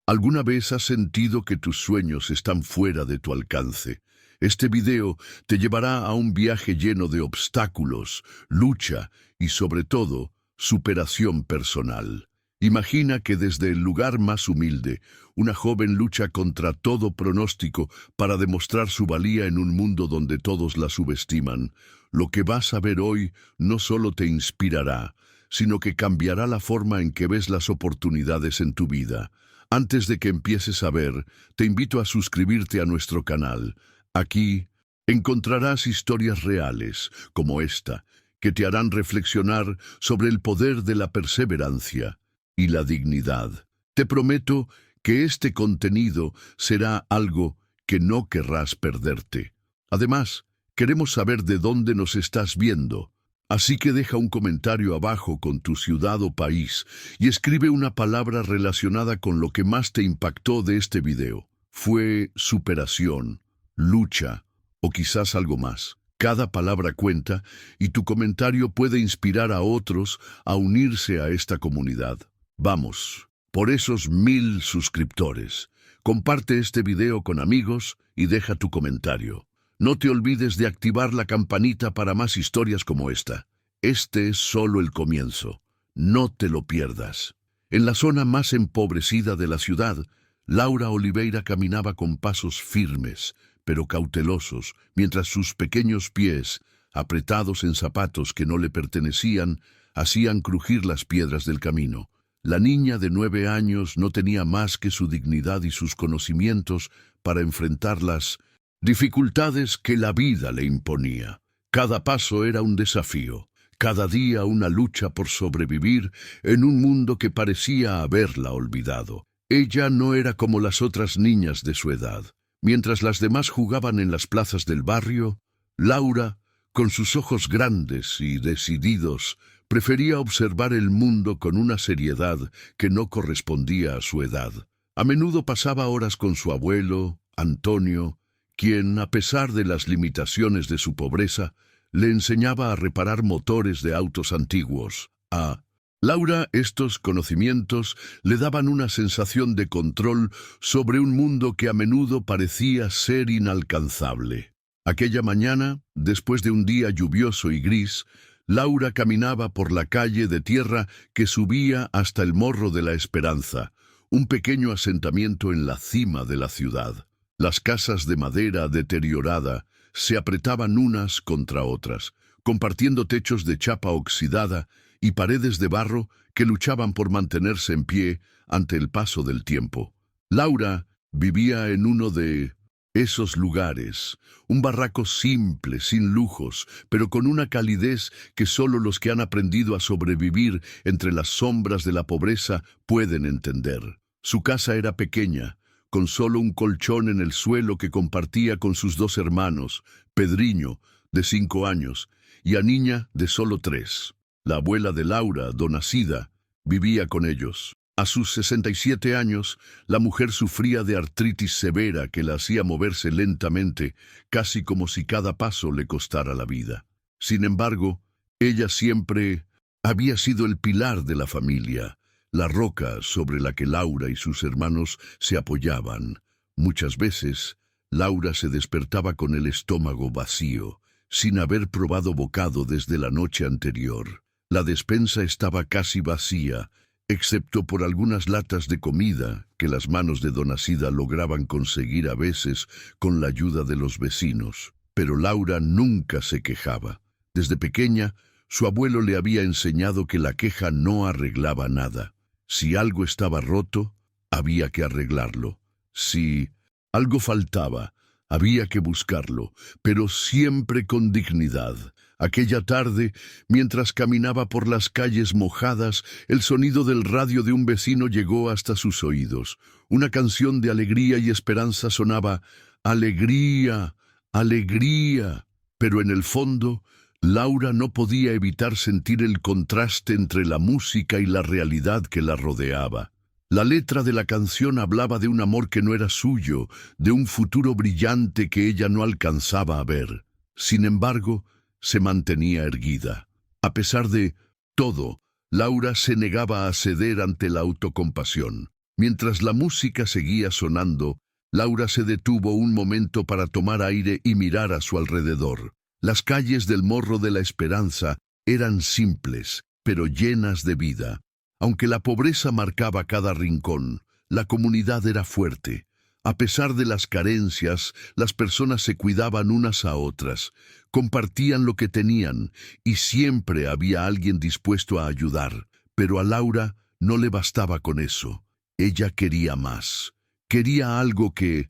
¿Alguna vez has sentido que tus sueños están fuera de tu alcance? Este video te llevará a un viaje lleno de obstáculos, lucha y, sobre todo, superación personal. Imagina que desde el lugar más humilde, una joven lucha contra todo pronóstico para demostrar su valía en un mundo donde todos la subestiman. Lo que vas a ver hoy no solo te inspirará, sino que cambiará la forma en que ves las oportunidades en tu vida. Antes de que empieces a ver, te invito a suscribirte a nuestro canal. Aquí encontrarás historias reales, como esta, que te harán reflexionar sobre el poder de la perseverancia y la dignidad. Te prometo que este contenido será algo que no querrás perderte. Además, queremos saber de dónde nos estás viendo. Así que deja un comentario abajo con tu ciudad o país y escribe una palabra relacionada con lo que más te impactó de este video. Fue superación, lucha o quizás algo más. Cada palabra cuenta y tu comentario puede inspirar a otros a unirse a esta comunidad. Vamos, por esos 1000 suscriptores. Comparte este video con amigos y deja tu comentario. No te olvides de activar la campanita para más historias como esta. Este es solo el comienzo. No te lo pierdas. En la zona más empobrecida de la ciudad, Laura Oliveira caminaba con pasos firmes, pero cautelosos, mientras sus pequeños pies, apretados en zapatos que no le pertenecían, hacían crujir las piedras del camino. La niña de 9 años no tenía más que su dignidad y sus conocimientos para enfrentar las dificultades que la vida le imponía. Cada paso era un desafío, cada día una lucha por sobrevivir en un mundo que parecía haberla olvidado. Ella no era como las otras niñas de su edad. Mientras las demás jugaban en las plazas del barrio, Laura, con sus ojos grandes y decididos, prefería observar el mundo con una seriedad que no correspondía a su edad. A menudo pasaba horas con su abuelo, Antonio, quien, a pesar de las limitaciones de su pobreza, le enseñaba a reparar motores de autos antiguos. A Laura estos conocimientos le daban una sensación de control sobre un mundo que a menudo parecía ser inalcanzable. Aquella mañana, después de un día lluvioso y gris, Laura caminaba por la calle de tierra que subía hasta el Morro de la Esperanza, un pequeño asentamiento en la cima de la ciudad. Las casas de madera deteriorada se apretaban unas contra otras, compartiendo techos de chapa oxidada y paredes de barro que luchaban por mantenerse en pie ante el paso del tiempo. Laura vivía en uno de esos lugares, un barraco simple, sin lujos, pero con una calidez que solo los que han aprendido a sobrevivir entre las sombras de la pobreza pueden entender. Su casa era pequeña, con solo un colchón en el suelo que compartía con sus 2 hermanos, Pedriño, de 5 años, y Aniña, de solo 3. La abuela de Laura, Donacida, vivía con ellos. A sus 67 años, la mujer sufría de artritis severa que la hacía moverse lentamente, casi como si cada paso le costara la vida. Sin embargo, ella siempre había sido el pilar de la familia, la roca sobre la que Laura y sus hermanos se apoyaban. Muchas veces, Laura se despertaba con el estómago vacío, sin haber probado bocado desde la noche anterior. La despensa estaba casi vacía, excepto por algunas latas de comida que las manos de Donacida lograban conseguir a veces con la ayuda de los vecinos. Pero Laura nunca se quejaba. Desde pequeña, su abuelo le había enseñado que la queja no arreglaba nada. Si algo estaba roto, había que arreglarlo. Si algo faltaba, había que buscarlo, pero siempre con dignidad. Aquella tarde, mientras caminaba por las calles mojadas, el sonido del radio de un vecino llegó hasta sus oídos. Una canción de alegría y esperanza sonaba: «Alegría, alegría». Pero en el fondo, Laura no podía evitar sentir el contraste entre la música y la realidad que la rodeaba. La letra de la canción hablaba de un amor que no era suyo, de un futuro brillante que ella no alcanzaba a ver. Sin embargo, se mantenía erguida. A pesar de todo, Laura se negaba a ceder ante la autocompasión. Mientras la música seguía sonando, Laura se detuvo un momento para tomar aire y mirar a su alrededor. Las calles del Morro de la Esperanza eran simples, pero llenas de vida. Aunque la pobreza marcaba cada rincón, la comunidad era fuerte. A pesar de las carencias, las personas se cuidaban unas a otras, compartían lo que tenían y siempre había alguien dispuesto a ayudar. Pero a Laura no le bastaba con eso. Ella quería más. Quería algo que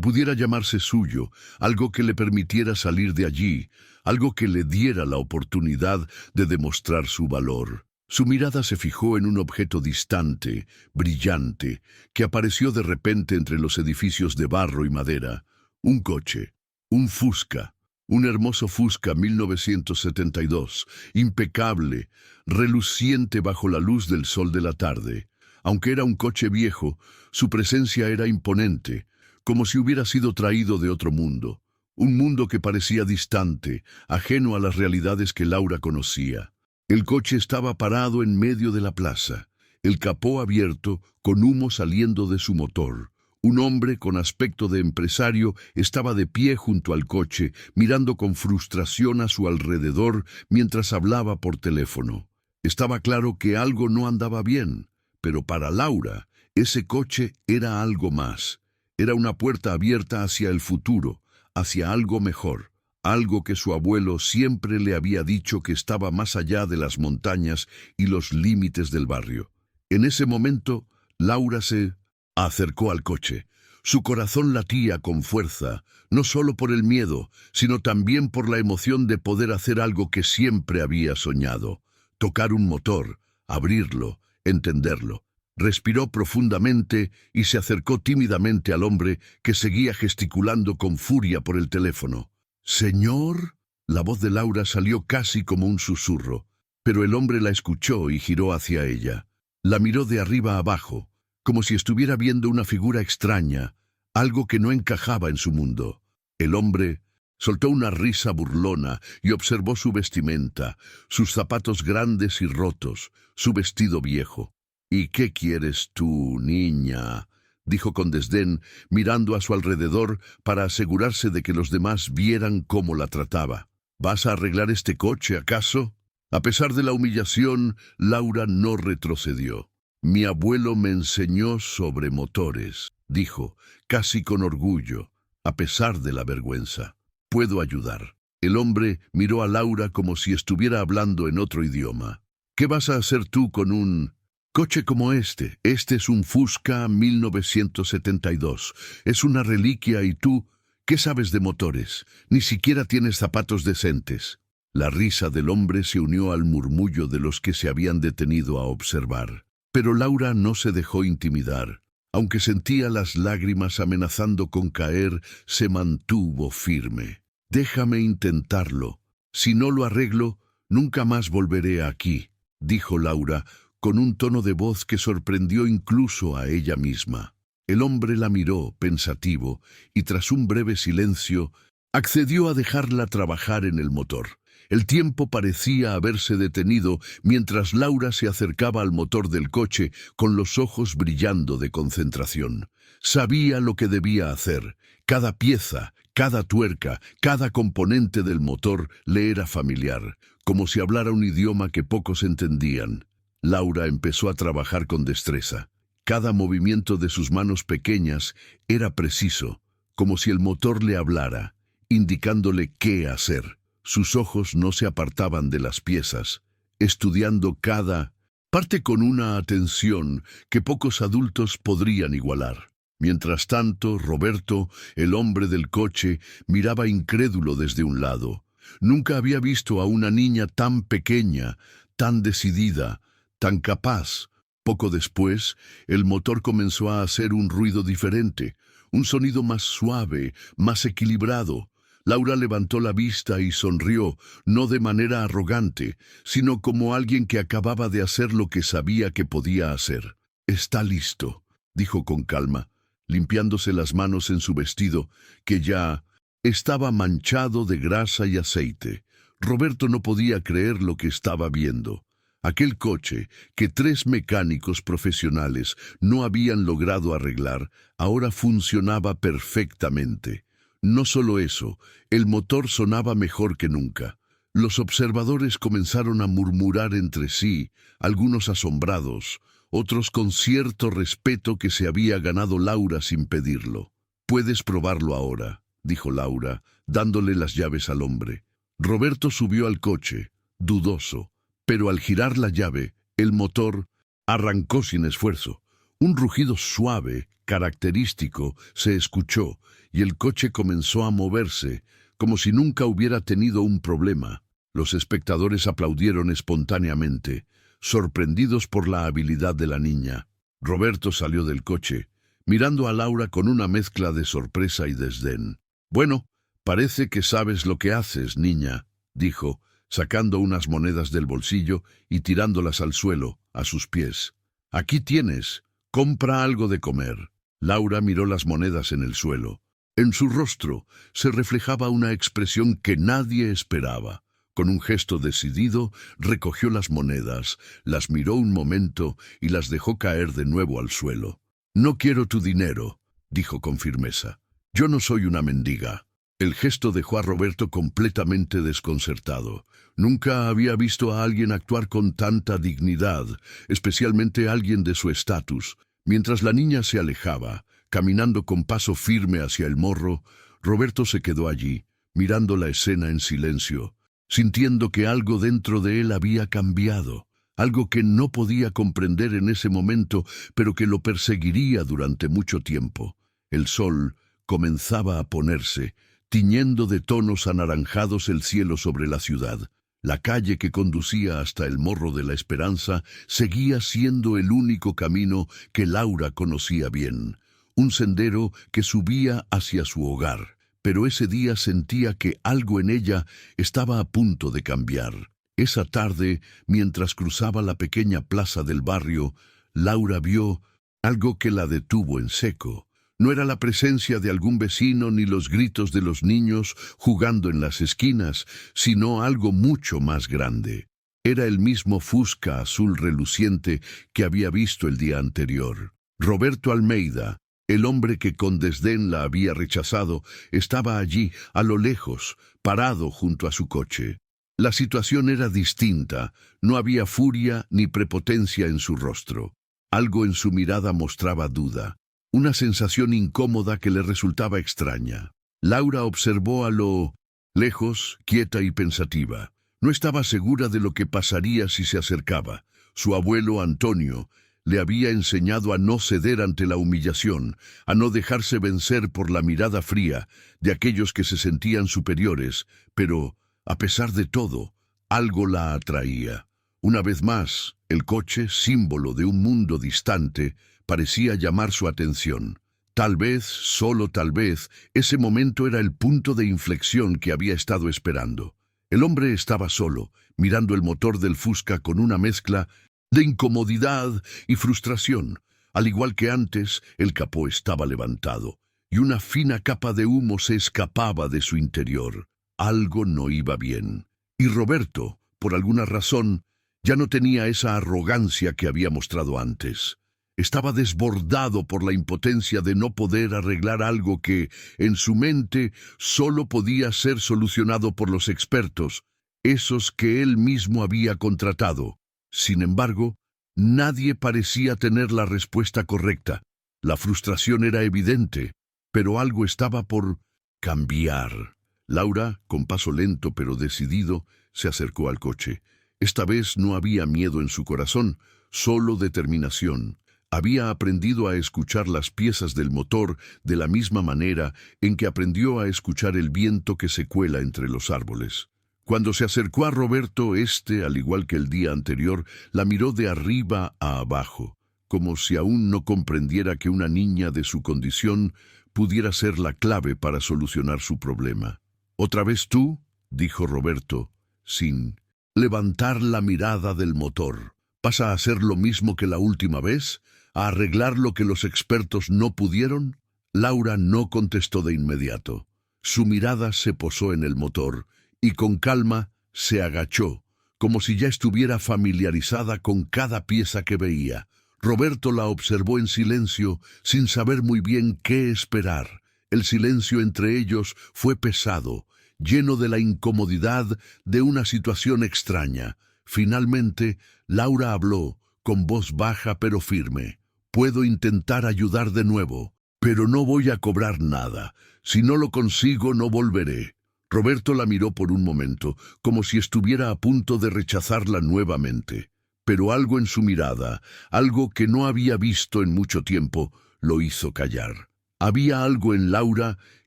pudiera llamarse suyo, algo que le permitiera salir de allí, algo que le diera la oportunidad de demostrar su valor. Su mirada se fijó en un objeto distante, brillante, que apareció de repente entre los edificios de barro y madera. Un coche, un Fusca, un hermoso Fusca 1972, impecable, reluciente bajo la luz del sol de la tarde. Aunque era un coche viejo, su presencia era imponente, como si hubiera sido traído de otro mundo. Un mundo que parecía distante, ajeno a las realidades que Laura conocía. El coche estaba parado en medio de la plaza, el capó abierto, con humo saliendo de su motor. Un hombre con aspecto de empresario estaba de pie junto al coche, mirando con frustración a su alrededor mientras hablaba por teléfono. Estaba claro que algo no andaba bien, pero para Laura, ese coche era algo más. Era una puerta abierta hacia el futuro, hacia algo mejor. Algo que su abuelo siempre le había dicho que estaba más allá de las montañas y los límites del barrio. En ese momento, Laura se acercó al coche. Su corazón latía con fuerza, no solo por el miedo, sino también por la emoción de poder hacer algo que siempre había soñado. Tocar un motor, abrirlo, entenderlo. Respiró profundamente y se acercó tímidamente al hombre que seguía gesticulando con furia por el teléfono. «Señor», la voz de Laura salió casi como un susurro, pero el hombre la escuchó y giró hacia ella. La miró de arriba a abajo, como si estuviera viendo una figura extraña, algo que no encajaba en su mundo. El hombre soltó una risa burlona y observó su vestimenta, sus zapatos grandes y rotos, su vestido viejo. «¿Y qué quieres tú, niña?», dijo con desdén, mirando a su alrededor para asegurarse de que los demás vieran cómo la trataba. «¿Vas a arreglar este coche, acaso?». A pesar de la humillación, Laura no retrocedió. «Mi abuelo me enseñó sobre motores», dijo, casi con orgullo, a pesar de la vergüenza. «Puedo ayudar». El hombre miró a Laura como si estuviera hablando en otro idioma. «¿Qué vas a hacer tú con un coche como este? Este es un Fusca 1972. Es una reliquia y tú, ¿qué sabes de motores? Ni siquiera tienes zapatos decentes». La risa del hombre se unió al murmullo de los que se habían detenido a observar. Pero Laura no se dejó intimidar. Aunque sentía las lágrimas amenazando con caer, se mantuvo firme. «Déjame intentarlo. Si no lo arreglo, nunca más volveré aquí», dijo Laura, con un tono de voz que sorprendió incluso a ella misma. El hombre la miró, pensativo, y tras un breve silencio, accedió a dejarla trabajar en el motor. El tiempo parecía haberse detenido mientras Laura se acercaba al motor del coche con los ojos brillando de concentración. Sabía lo que debía hacer. Cada pieza, cada tuerca, cada componente del motor le era familiar, como si hablara un idioma que pocos entendían. Laura empezó a trabajar con destreza. Cada movimiento de sus manos pequeñas era preciso, como si el motor le hablara, indicándole qué hacer. Sus ojos no se apartaban de las piezas, estudiando cada parte con una atención que pocos adultos podrían igualar. Mientras tanto, Roberto, el hombre del coche, miraba incrédulo desde un lado. Nunca había visto a una niña tan pequeña, tan decidida, tan capaz. Poco después, el motor comenzó a hacer un ruido diferente, un sonido más suave, más equilibrado. Laura levantó la vista y sonrió, no de manera arrogante, sino como alguien que acababa de hacer lo que sabía que podía hacer. «Está listo», dijo con calma, limpiándose las manos en su vestido, que ya estaba manchado de grasa y aceite. Roberto no podía creer lo que estaba viendo. Aquel coche que 3 mecánicos profesionales no habían logrado arreglar, ahora funcionaba perfectamente. No solo eso, el motor sonaba mejor que nunca. Los observadores comenzaron a murmurar entre sí, algunos asombrados, otros con cierto respeto que se había ganado Laura sin pedirlo. «Puedes probarlo ahora», dijo Laura, dándole las llaves al hombre. Roberto subió al coche, dudoso, pero al girar la llave, el motor arrancó sin esfuerzo. Un rugido suave, característico, se escuchó, y el coche comenzó a moverse, como si nunca hubiera tenido un problema. Los espectadores aplaudieron espontáneamente, sorprendidos por la habilidad de la niña. Roberto salió del coche, mirando a Laura con una mezcla de sorpresa y desdén. «Bueno, parece que sabes lo que haces, niña», dijo, sacando unas monedas del bolsillo y tirándolas al suelo, a sus pies. «Aquí tienes, compra algo de comer». Laura miró las monedas en el suelo. En su rostro se reflejaba una expresión que nadie esperaba. Con un gesto decidido, recogió las monedas, las miró un momento y las dejó caer de nuevo al suelo. «No quiero tu dinero», dijo con firmeza. «Yo no soy una mendiga». El gesto dejó a Roberto completamente desconcertado. Nunca había visto a alguien actuar con tanta dignidad, especialmente alguien de su estatus. Mientras la niña se alejaba, caminando con paso firme hacia el morro, Roberto se quedó allí, mirando la escena en silencio, sintiendo que algo dentro de él había cambiado, algo que no podía comprender en ese momento, pero que lo perseguiría durante mucho tiempo. El sol comenzaba a ponerse, tiñendo de tonos anaranjados el cielo sobre la ciudad. La calle que conducía hasta el Morro de la Esperanza seguía siendo el único camino que Laura conocía bien, un sendero que subía hacia su hogar, pero ese día sentía que algo en ella estaba a punto de cambiar. Esa tarde, mientras cruzaba la pequeña plaza del barrio, Laura vio algo que la detuvo en seco. No era la presencia de algún vecino ni los gritos de los niños jugando en las esquinas, sino algo mucho más grande. Era el mismo Fusca azul reluciente que había visto el día anterior. Roberto Almeida, el hombre que con desdén la había rechazado, estaba allí, a lo lejos, parado junto a su coche. La situación era distinta, no había furia ni prepotencia en su rostro. Algo en su mirada mostraba duda. Una sensación incómoda que le resultaba extraña. Laura observó a lo lejos, quieta y pensativa. No estaba segura de lo que pasaría si se acercaba. Su abuelo Antonio le había enseñado a no ceder ante la humillación, a no dejarse vencer por la mirada fría de aquellos que se sentían superiores, pero, a pesar de todo, algo la atraía. Una vez más, el coche, símbolo de un mundo distante, parecía llamar su atención. Tal vez, solo tal vez, ese momento era el punto de inflexión que había estado esperando. El hombre estaba solo, mirando el motor del Fusca con una mezcla de incomodidad y frustración. Al igual que antes, el capó estaba levantado, y una fina capa de humo se escapaba de su interior. Algo no iba bien. Y Roberto, por alguna razón, ya no tenía esa arrogancia que había mostrado antes. Estaba desbordado por la impotencia de no poder arreglar algo que, en su mente, solo podía ser solucionado por los expertos, esos que él mismo había contratado. Sin embargo, nadie parecía tener la respuesta correcta. La frustración era evidente, pero algo estaba por cambiar. Laura, con paso lento pero decidido, se acercó al coche. Esta vez no había miedo en su corazón, solo determinación. Había aprendido a escuchar las piezas del motor de la misma manera en que aprendió a escuchar el viento que se cuela entre los árboles. Cuando se acercó a Roberto, al igual que el día anterior, la miró de arriba a abajo, como si aún no comprendiera que una niña de su condición pudiera ser la clave para solucionar su problema. «¿Otra vez tú?», dijo Roberto, sin levantar la mirada del motor. «¿Vas a hacer lo mismo que la última vez? ¿A arreglar lo que los expertos no pudieron?». Laura no contestó de inmediato. Su mirada se posó en el motor y con calma se agachó, como si ya estuviera familiarizada con cada pieza que veía. Roberto la observó en silencio, sin saber muy bien qué esperar. El silencio entre ellos fue pesado, lleno de la incomodidad de una situación extraña. Finalmente, Laura habló, con voz baja pero firme. «Puedo intentar ayudar de nuevo, pero no voy a cobrar nada. Si no lo consigo, no volveré». Roberto la miró por un momento, como si estuviera a punto de rechazarla nuevamente. Pero algo en su mirada, algo que no había visto en mucho tiempo, lo hizo callar. Había algo en Laura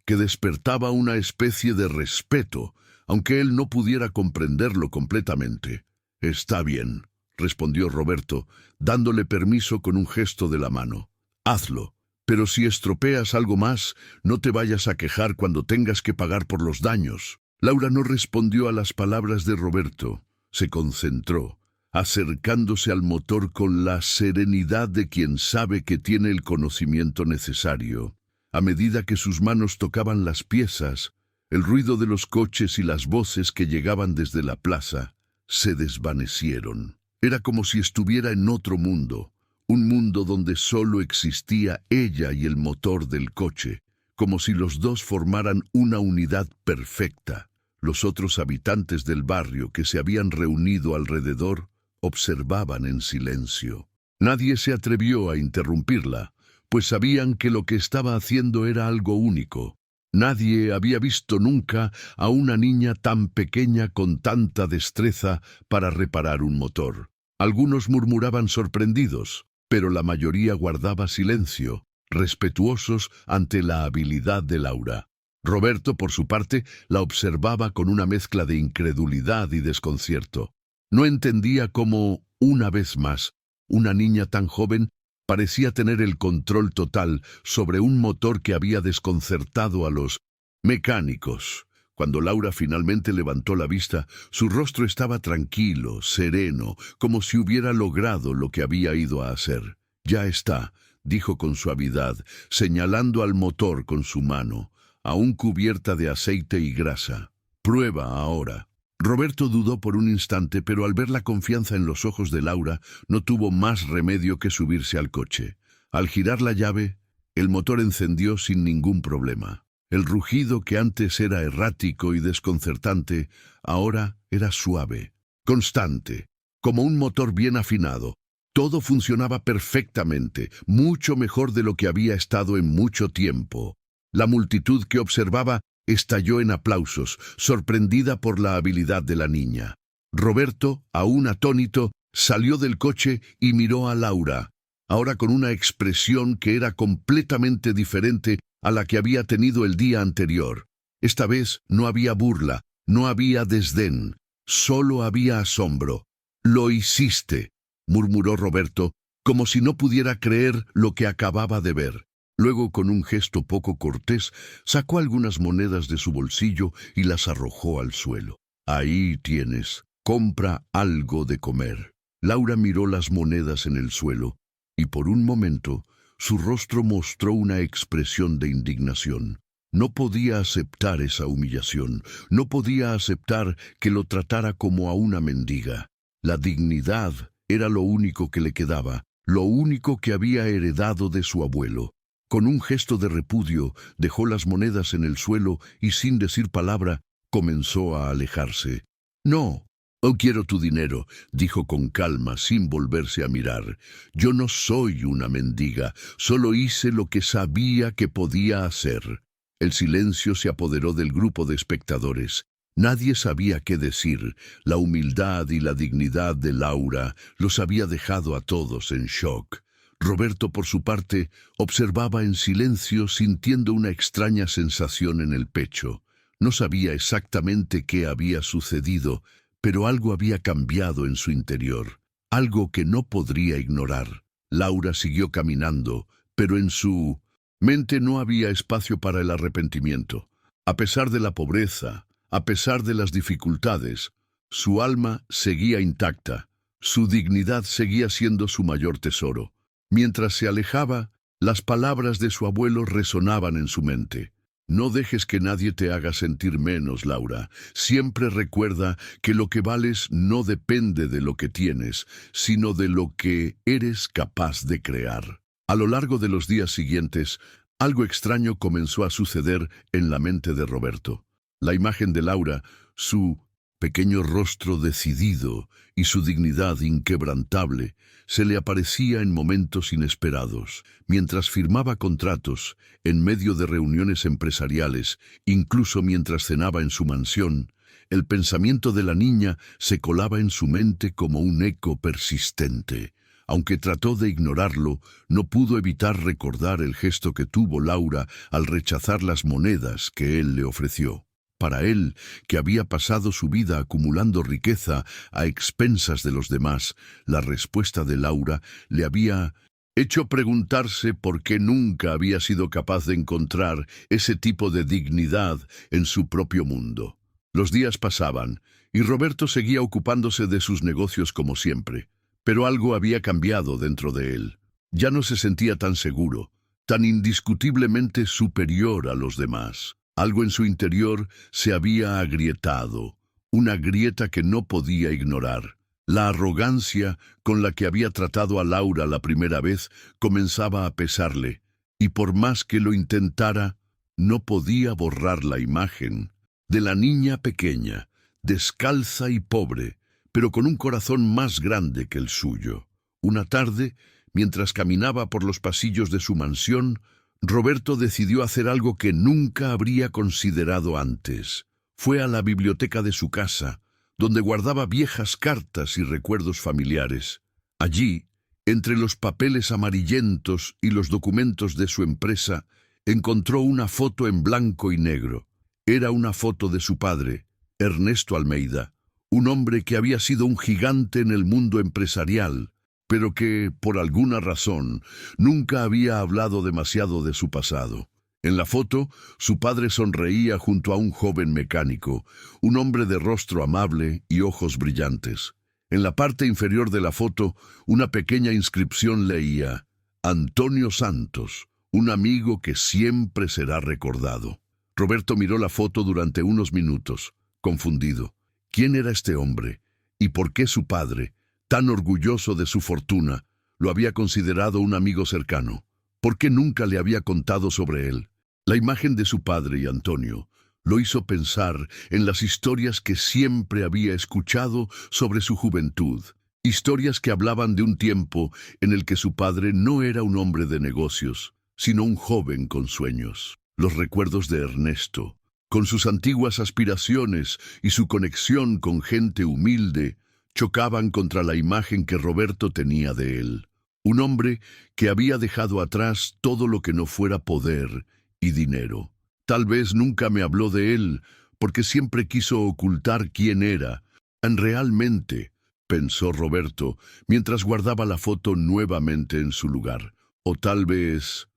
que despertaba una especie de respeto, aunque él no pudiera comprenderlo completamente. «Está bien», respondió Roberto, dándole permiso con un gesto de la mano. «Hazlo, pero si estropeas algo más, no te vayas a quejar cuando tengas que pagar por los daños». Laura no respondió a las palabras de Roberto. Se concentró, acercándose al motor con la serenidad de quien sabe que tiene el conocimiento necesario. A medida que sus manos tocaban las piezas, el ruido de los coches y las voces que llegaban desde la plaza se desvanecieron. Era como si estuviera en otro mundo, un mundo donde solo existía ella y el motor del coche, como si los dos formaran una unidad perfecta. Los otros habitantes del barrio que se habían reunido alrededor observaban en silencio. Nadie se atrevió a interrumpirla, pues sabían que lo que estaba haciendo era algo único. Nadie había visto nunca a una niña tan pequeña con tanta destreza para reparar un motor. Algunos murmuraban sorprendidos, pero la mayoría guardaba silencio, respetuosos ante la habilidad de Laura. Roberto, por su parte, la observaba con una mezcla de incredulidad y desconcierto. No entendía cómo, una vez más, una niña tan joven parecía tener el control total sobre un motor que había desconcertado a los mecánicos. Cuando Laura finalmente levantó la vista, su rostro estaba tranquilo, sereno, como si hubiera logrado lo que había ido a hacer. «Ya está», dijo con suavidad, señalando al motor con su mano, aún cubierta de aceite y grasa. «Prueba ahora». Roberto dudó por un instante, pero al ver la confianza en los ojos de Laura, no tuvo más remedio que subirse al coche. Al girar la llave, el motor encendió sin ningún problema. El rugido que antes era errático y desconcertante, ahora era suave, constante, como un motor bien afinado. Todo funcionaba perfectamente, mucho mejor de lo que había estado en mucho tiempo. La multitud que observaba estalló en aplausos, sorprendida por la habilidad de la niña. Roberto, aún atónito, salió del coche y miró a Laura, ahora con una expresión que era completamente diferente a la que había tenido el día anterior. Esta vez no había burla, no había desdén, solo había asombro. «Lo hiciste», murmuró Roberto, como si no pudiera creer lo que acababa de ver. Luego, con un gesto poco cortés, sacó algunas monedas de su bolsillo y las arrojó al suelo. «Ahí tienes, compra algo de comer». Laura miró las monedas en el suelo, y por un momento su rostro mostró una expresión de indignación. No podía aceptar esa humillación, no podía aceptar que lo tratara como a una mendiga. La dignidad era lo único que le quedaba, lo único que había heredado de su abuelo. Con un gesto de repudio, dejó las monedas en el suelo y sin decir palabra, comenzó a alejarse. «No, no quiero tu dinero», dijo con calma, sin volverse a mirar. «Yo no soy una mendiga, solo hice lo que sabía que podía hacer». El silencio se apoderó del grupo de espectadores. Nadie sabía qué decir. La humildad y la dignidad de Laura los había dejado a todos en shock. Roberto, por su parte, observaba en silencio, sintiendo una extraña sensación en el pecho. No sabía exactamente qué había sucedido, pero algo había cambiado en su interior, algo que no podría ignorar. Laura siguió caminando, pero en su mente no había espacio para el arrepentimiento. A pesar de la pobreza, a pesar de las dificultades, su alma seguía intacta, su dignidad seguía siendo su mayor tesoro. Mientras se alejaba, las palabras de su abuelo resonaban en su mente. No dejes que nadie te haga sentir menos, Laura. Siempre recuerda que lo que vales no depende de lo que tienes, sino de lo que eres capaz de crear. A lo largo de los días siguientes, algo extraño comenzó a suceder en la mente de Roberto. La imagen de Laura, su pequeño rostro decidido y su dignidad inquebrantable, se le aparecía en momentos inesperados, mientras firmaba contratos, en medio de reuniones empresariales, incluso mientras cenaba en su mansión. El pensamiento de la niña se colaba en su mente como un eco persistente. Aunque trató de ignorarlo, no pudo evitar recordar el gesto que tuvo Laura al rechazar las monedas que él le ofreció. Para él, que había pasado su vida acumulando riqueza a expensas de los demás, la respuesta de Laura le había hecho preguntarse por qué nunca había sido capaz de encontrar ese tipo de dignidad en su propio mundo. Los días pasaban, y Roberto seguía ocupándose de sus negocios como siempre, pero algo había cambiado dentro de él. Ya no se sentía tan seguro, tan indiscutiblemente superior a los demás. Algo en su interior se había agrietado, una grieta que no podía ignorar. La arrogancia con la que había tratado a Laura la primera vez comenzaba a pesarle, y por más que lo intentara, no podía borrar la imagen de la niña pequeña, descalza y pobre, pero con un corazón más grande que el suyo. Una tarde, mientras caminaba por los pasillos de su mansión, Roberto decidió hacer algo que nunca habría considerado antes. Fue a la biblioteca de su casa, donde guardaba viejas cartas y recuerdos familiares. Allí, entre los papeles amarillentos y los documentos de su empresa, encontró una foto en blanco y negro. Era una foto de su padre, Ernesto Almeida, un hombre que había sido un gigante en el mundo empresarial, pero que, por alguna razón, nunca había hablado demasiado de su pasado. En la foto, su padre sonreía junto a un joven mecánico, un hombre de rostro amable y ojos brillantes. En la parte inferior de la foto, una pequeña inscripción leía: Antonio Santos, un amigo que siempre será recordado. Roberto miró la foto durante unos minutos, confundido. ¿Quién era este hombre? ¿Y por qué su padre, tan orgulloso de su fortuna, lo había considerado un amigo cercano? ¿Por qué nunca le había contado sobre él? La imagen de su padre y Antonio lo hizo pensar en las historias que siempre había escuchado sobre su juventud, historias que hablaban de un tiempo en el que su padre no era un hombre de negocios, sino un joven con sueños. Los recuerdos de Ernesto, con sus antiguas aspiraciones y su conexión con gente humilde, chocaban contra la imagen que Roberto tenía de él. Un hombre que había dejado atrás todo lo que no fuera poder y dinero. Tal vez nunca me habló de él, porque siempre quiso ocultar quién era. Realmente, pensó Roberto, mientras guardaba la foto nuevamente en su lugar. O tal vez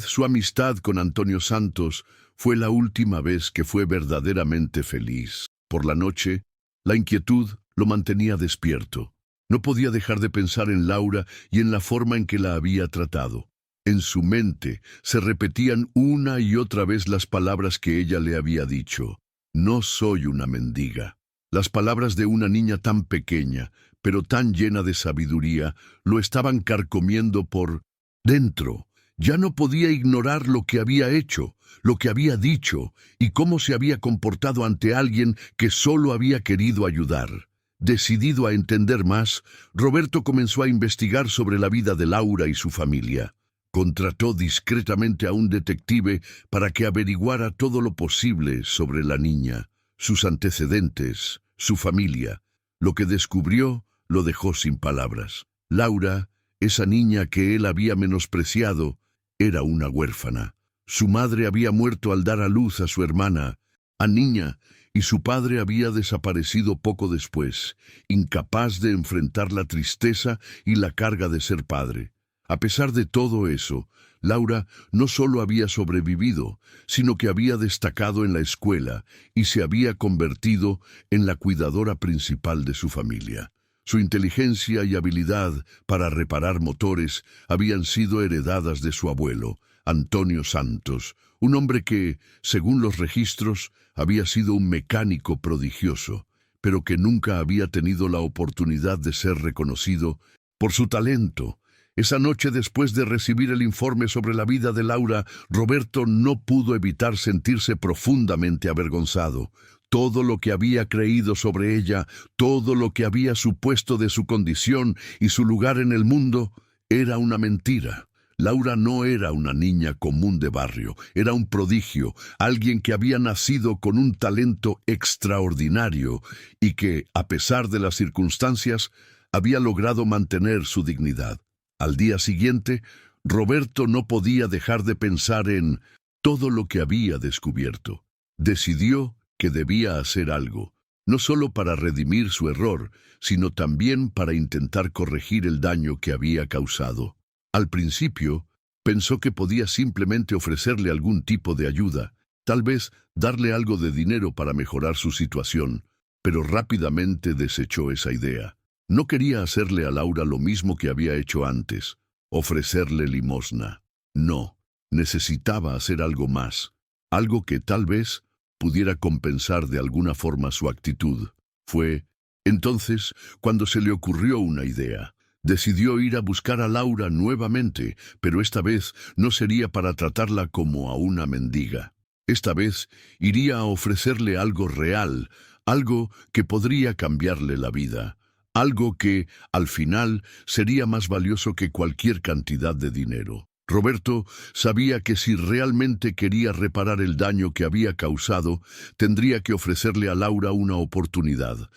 su amistad con Antonio Santos fue la última vez que fue verdaderamente feliz. Por la noche, la inquietud lo mantenía despierto. No podía dejar de pensar en Laura y en la forma en que la había tratado. En su mente se repetían una y otra vez las palabras que ella le había dicho. No soy una mendiga. Las palabras de una niña tan pequeña, pero tan llena de sabiduría, lo estaban carcomiendo por dentro. Ya no podía ignorar lo que había hecho, lo que había dicho y cómo se había comportado ante alguien que solo había querido ayudar. Decidido a entender más, Roberto comenzó a investigar sobre la vida de Laura y su familia. Contrató discretamente a un detective para que averiguara todo lo posible sobre la niña, sus antecedentes, su familia. Lo que descubrió lo dejó sin palabras. Laura, esa niña que él había menospreciado, era una huérfana. Su madre había muerto al dar a luz a su hermana, Aniña, y su padre había desaparecido poco después, incapaz de enfrentar la tristeza y la carga de ser padre. A pesar de todo eso, Laura no solo había sobrevivido, sino que había destacado en la escuela y se había convertido en la cuidadora principal de su familia. Su inteligencia y habilidad para reparar motores habían sido heredadas de su abuelo, Antonio Santos, un hombre que, según los registros, había sido un mecánico prodigioso, pero que nunca había tenido la oportunidad de ser reconocido por su talento. Esa noche, después de recibir el informe sobre la vida de Laura, Roberto no pudo evitar sentirse profundamente avergonzado. Todo lo que había creído sobre ella, todo lo que había supuesto de su condición y su lugar en el mundo, era una mentira. Laura no era una niña común de barrio, era un prodigio, alguien que había nacido con un talento extraordinario y que, a pesar de las circunstancias, había logrado mantener su dignidad. Al día siguiente, Roberto no podía dejar de pensar en todo lo que había descubierto. Decidió que debía hacer algo, no solo para redimir su error, sino también para intentar corregir el daño que había causado. Al principio, pensó que podía simplemente ofrecerle algún tipo de ayuda, tal vez darle algo de dinero para mejorar su situación, pero rápidamente desechó esa idea. No quería hacerle a Laura lo mismo que había hecho antes, ofrecerle limosna. No, necesitaba hacer algo más, algo que tal vez pudiera compensar de alguna forma su actitud. Fue entonces cuando se le ocurrió una idea. Decidió ir a buscar a Laura nuevamente, pero esta vez no sería para tratarla como a una mendiga. Esta vez iría a ofrecerle algo real, algo que podría cambiarle la vida. Algo que, al final, sería más valioso que cualquier cantidad de dinero. Roberto sabía que si realmente quería reparar el daño que había causado, tendría que ofrecerle a Laura una oportunidad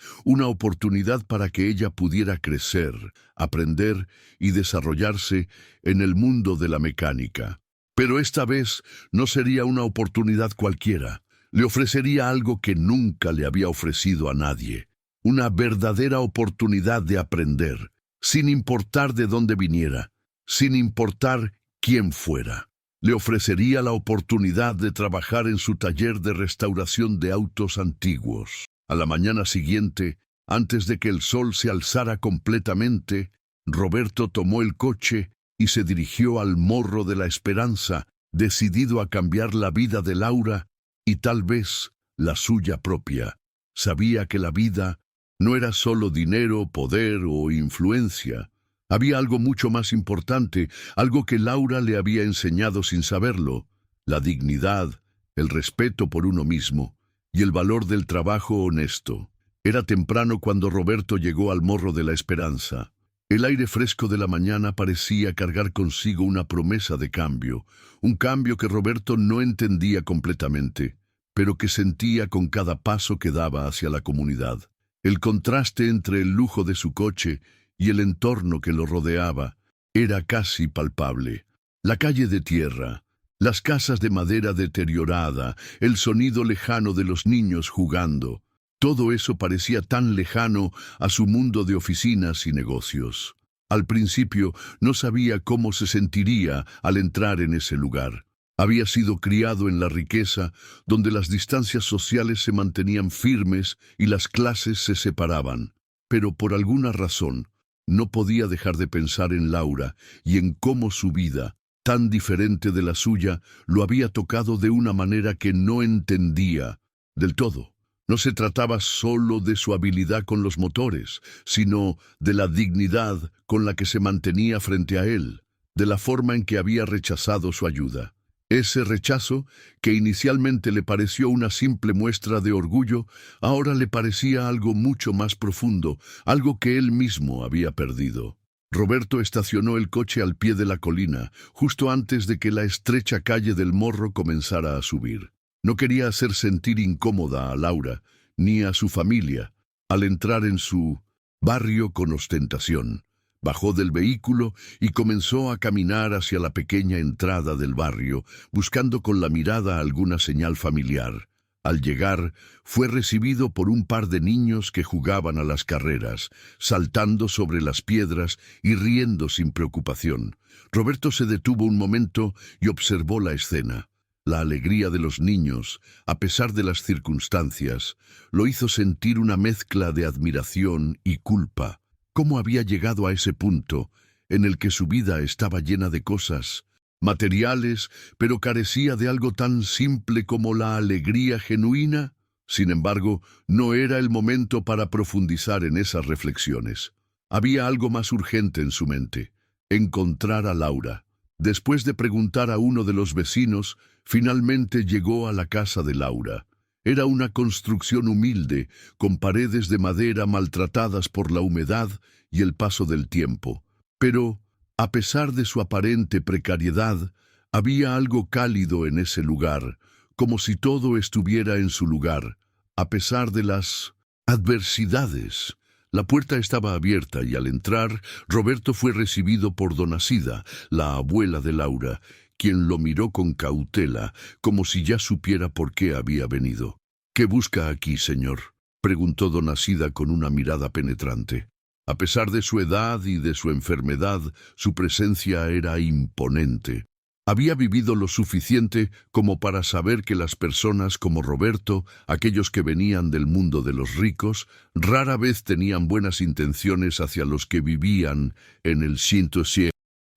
para que ella pudiera crecer, aprender y desarrollarse en el mundo de la mecánica. Pero esta vez no sería una oportunidad cualquiera. Le ofrecería algo que nunca le había ofrecido a nadie. Una verdadera oportunidad de aprender, sin importar de dónde viniera, sin importar quién fuera. Le ofrecería la oportunidad de trabajar en su taller de restauración de autos antiguos. A la mañana siguiente, antes de que el sol se alzara completamente, Roberto tomó el coche y se dirigió al Morro de la Esperanza, decidido a cambiar la vida de Laura y tal vez la suya propia. Sabía que la vida no era solo dinero, poder o influencia. Había algo mucho más importante, algo que Laura le había enseñado sin saberlo: la dignidad, el respeto por uno mismo y el valor del trabajo honesto. Era temprano cuando Roberto llegó al Morro de la Esperanza. El aire fresco de la mañana parecía cargar consigo una promesa de cambio, un cambio que Roberto no entendía completamente, pero que sentía con cada paso que daba hacia la comunidad. El contraste entre el lujo de su coche y el entorno que lo rodeaba era casi palpable. La calle de tierra, las casas de madera deteriorada, el sonido lejano de los niños jugando, todo eso parecía tan lejano a su mundo de oficinas y negocios. Al principio no sabía cómo se sentiría al entrar en ese lugar. Había sido criado en la riqueza, donde las distancias sociales se mantenían firmes y las clases se separaban. Pero por alguna razón, no podía dejar de pensar en Laura y en cómo su vida, tan diferente de la suya, lo había tocado de una manera que no entendía del todo. No se trataba solo de su habilidad con los motores, sino de la dignidad con la que se mantenía frente a él, de la forma en que había rechazado su ayuda. Ese rechazo, que inicialmente le pareció una simple muestra de orgullo, ahora le parecía algo mucho más profundo, algo que él mismo había perdido. Roberto estacionó el coche al pie de la colina, justo antes de que la estrecha calle del Morro comenzara a subir. No quería hacer sentir incómoda a Laura, ni a su familia, al entrar en su barrio con ostentación. Bajó del vehículo y comenzó a caminar hacia la pequeña entrada del barrio, buscando con la mirada alguna señal familiar. Al llegar, fue recibido por un par de niños que jugaban a las carreras, saltando sobre las piedras y riendo sin preocupación. Roberto se detuvo un momento y observó la escena. La alegría de los niños, a pesar de las circunstancias, lo hizo sentir una mezcla de admiración y culpa. ¿Cómo había llegado a ese punto en el que su vida estaba llena de cosas materiales, pero carecía de algo tan simple como la alegría genuina. Sin embargo, no era el momento para profundizar en esas reflexiones. Había algo más urgente en su mente: encontrar a Laura. Después de preguntar a uno de los vecinos, finalmente llegó a la casa de Laura. Era una construcción humilde, con paredes de madera maltratadas por la humedad y el paso del tiempo. Pero, a pesar de su aparente precariedad, había algo cálido en ese lugar, como si todo estuviera en su lugar, a pesar de las adversidades. La puerta estaba abierta y al entrar, Roberto fue recibido por Dona Sida, la abuela de Laura, quien lo miró con cautela, como si ya supiera por qué había venido. «¿Qué busca aquí, señor?», preguntó Dona Sida con una mirada penetrante. A pesar de su edad y de su enfermedad, su presencia era imponente. Había vivido lo suficiente como para saber que las personas como Roberto, aquellos que venían del mundo de los ricos, rara vez tenían buenas intenciones hacia los que vivían en el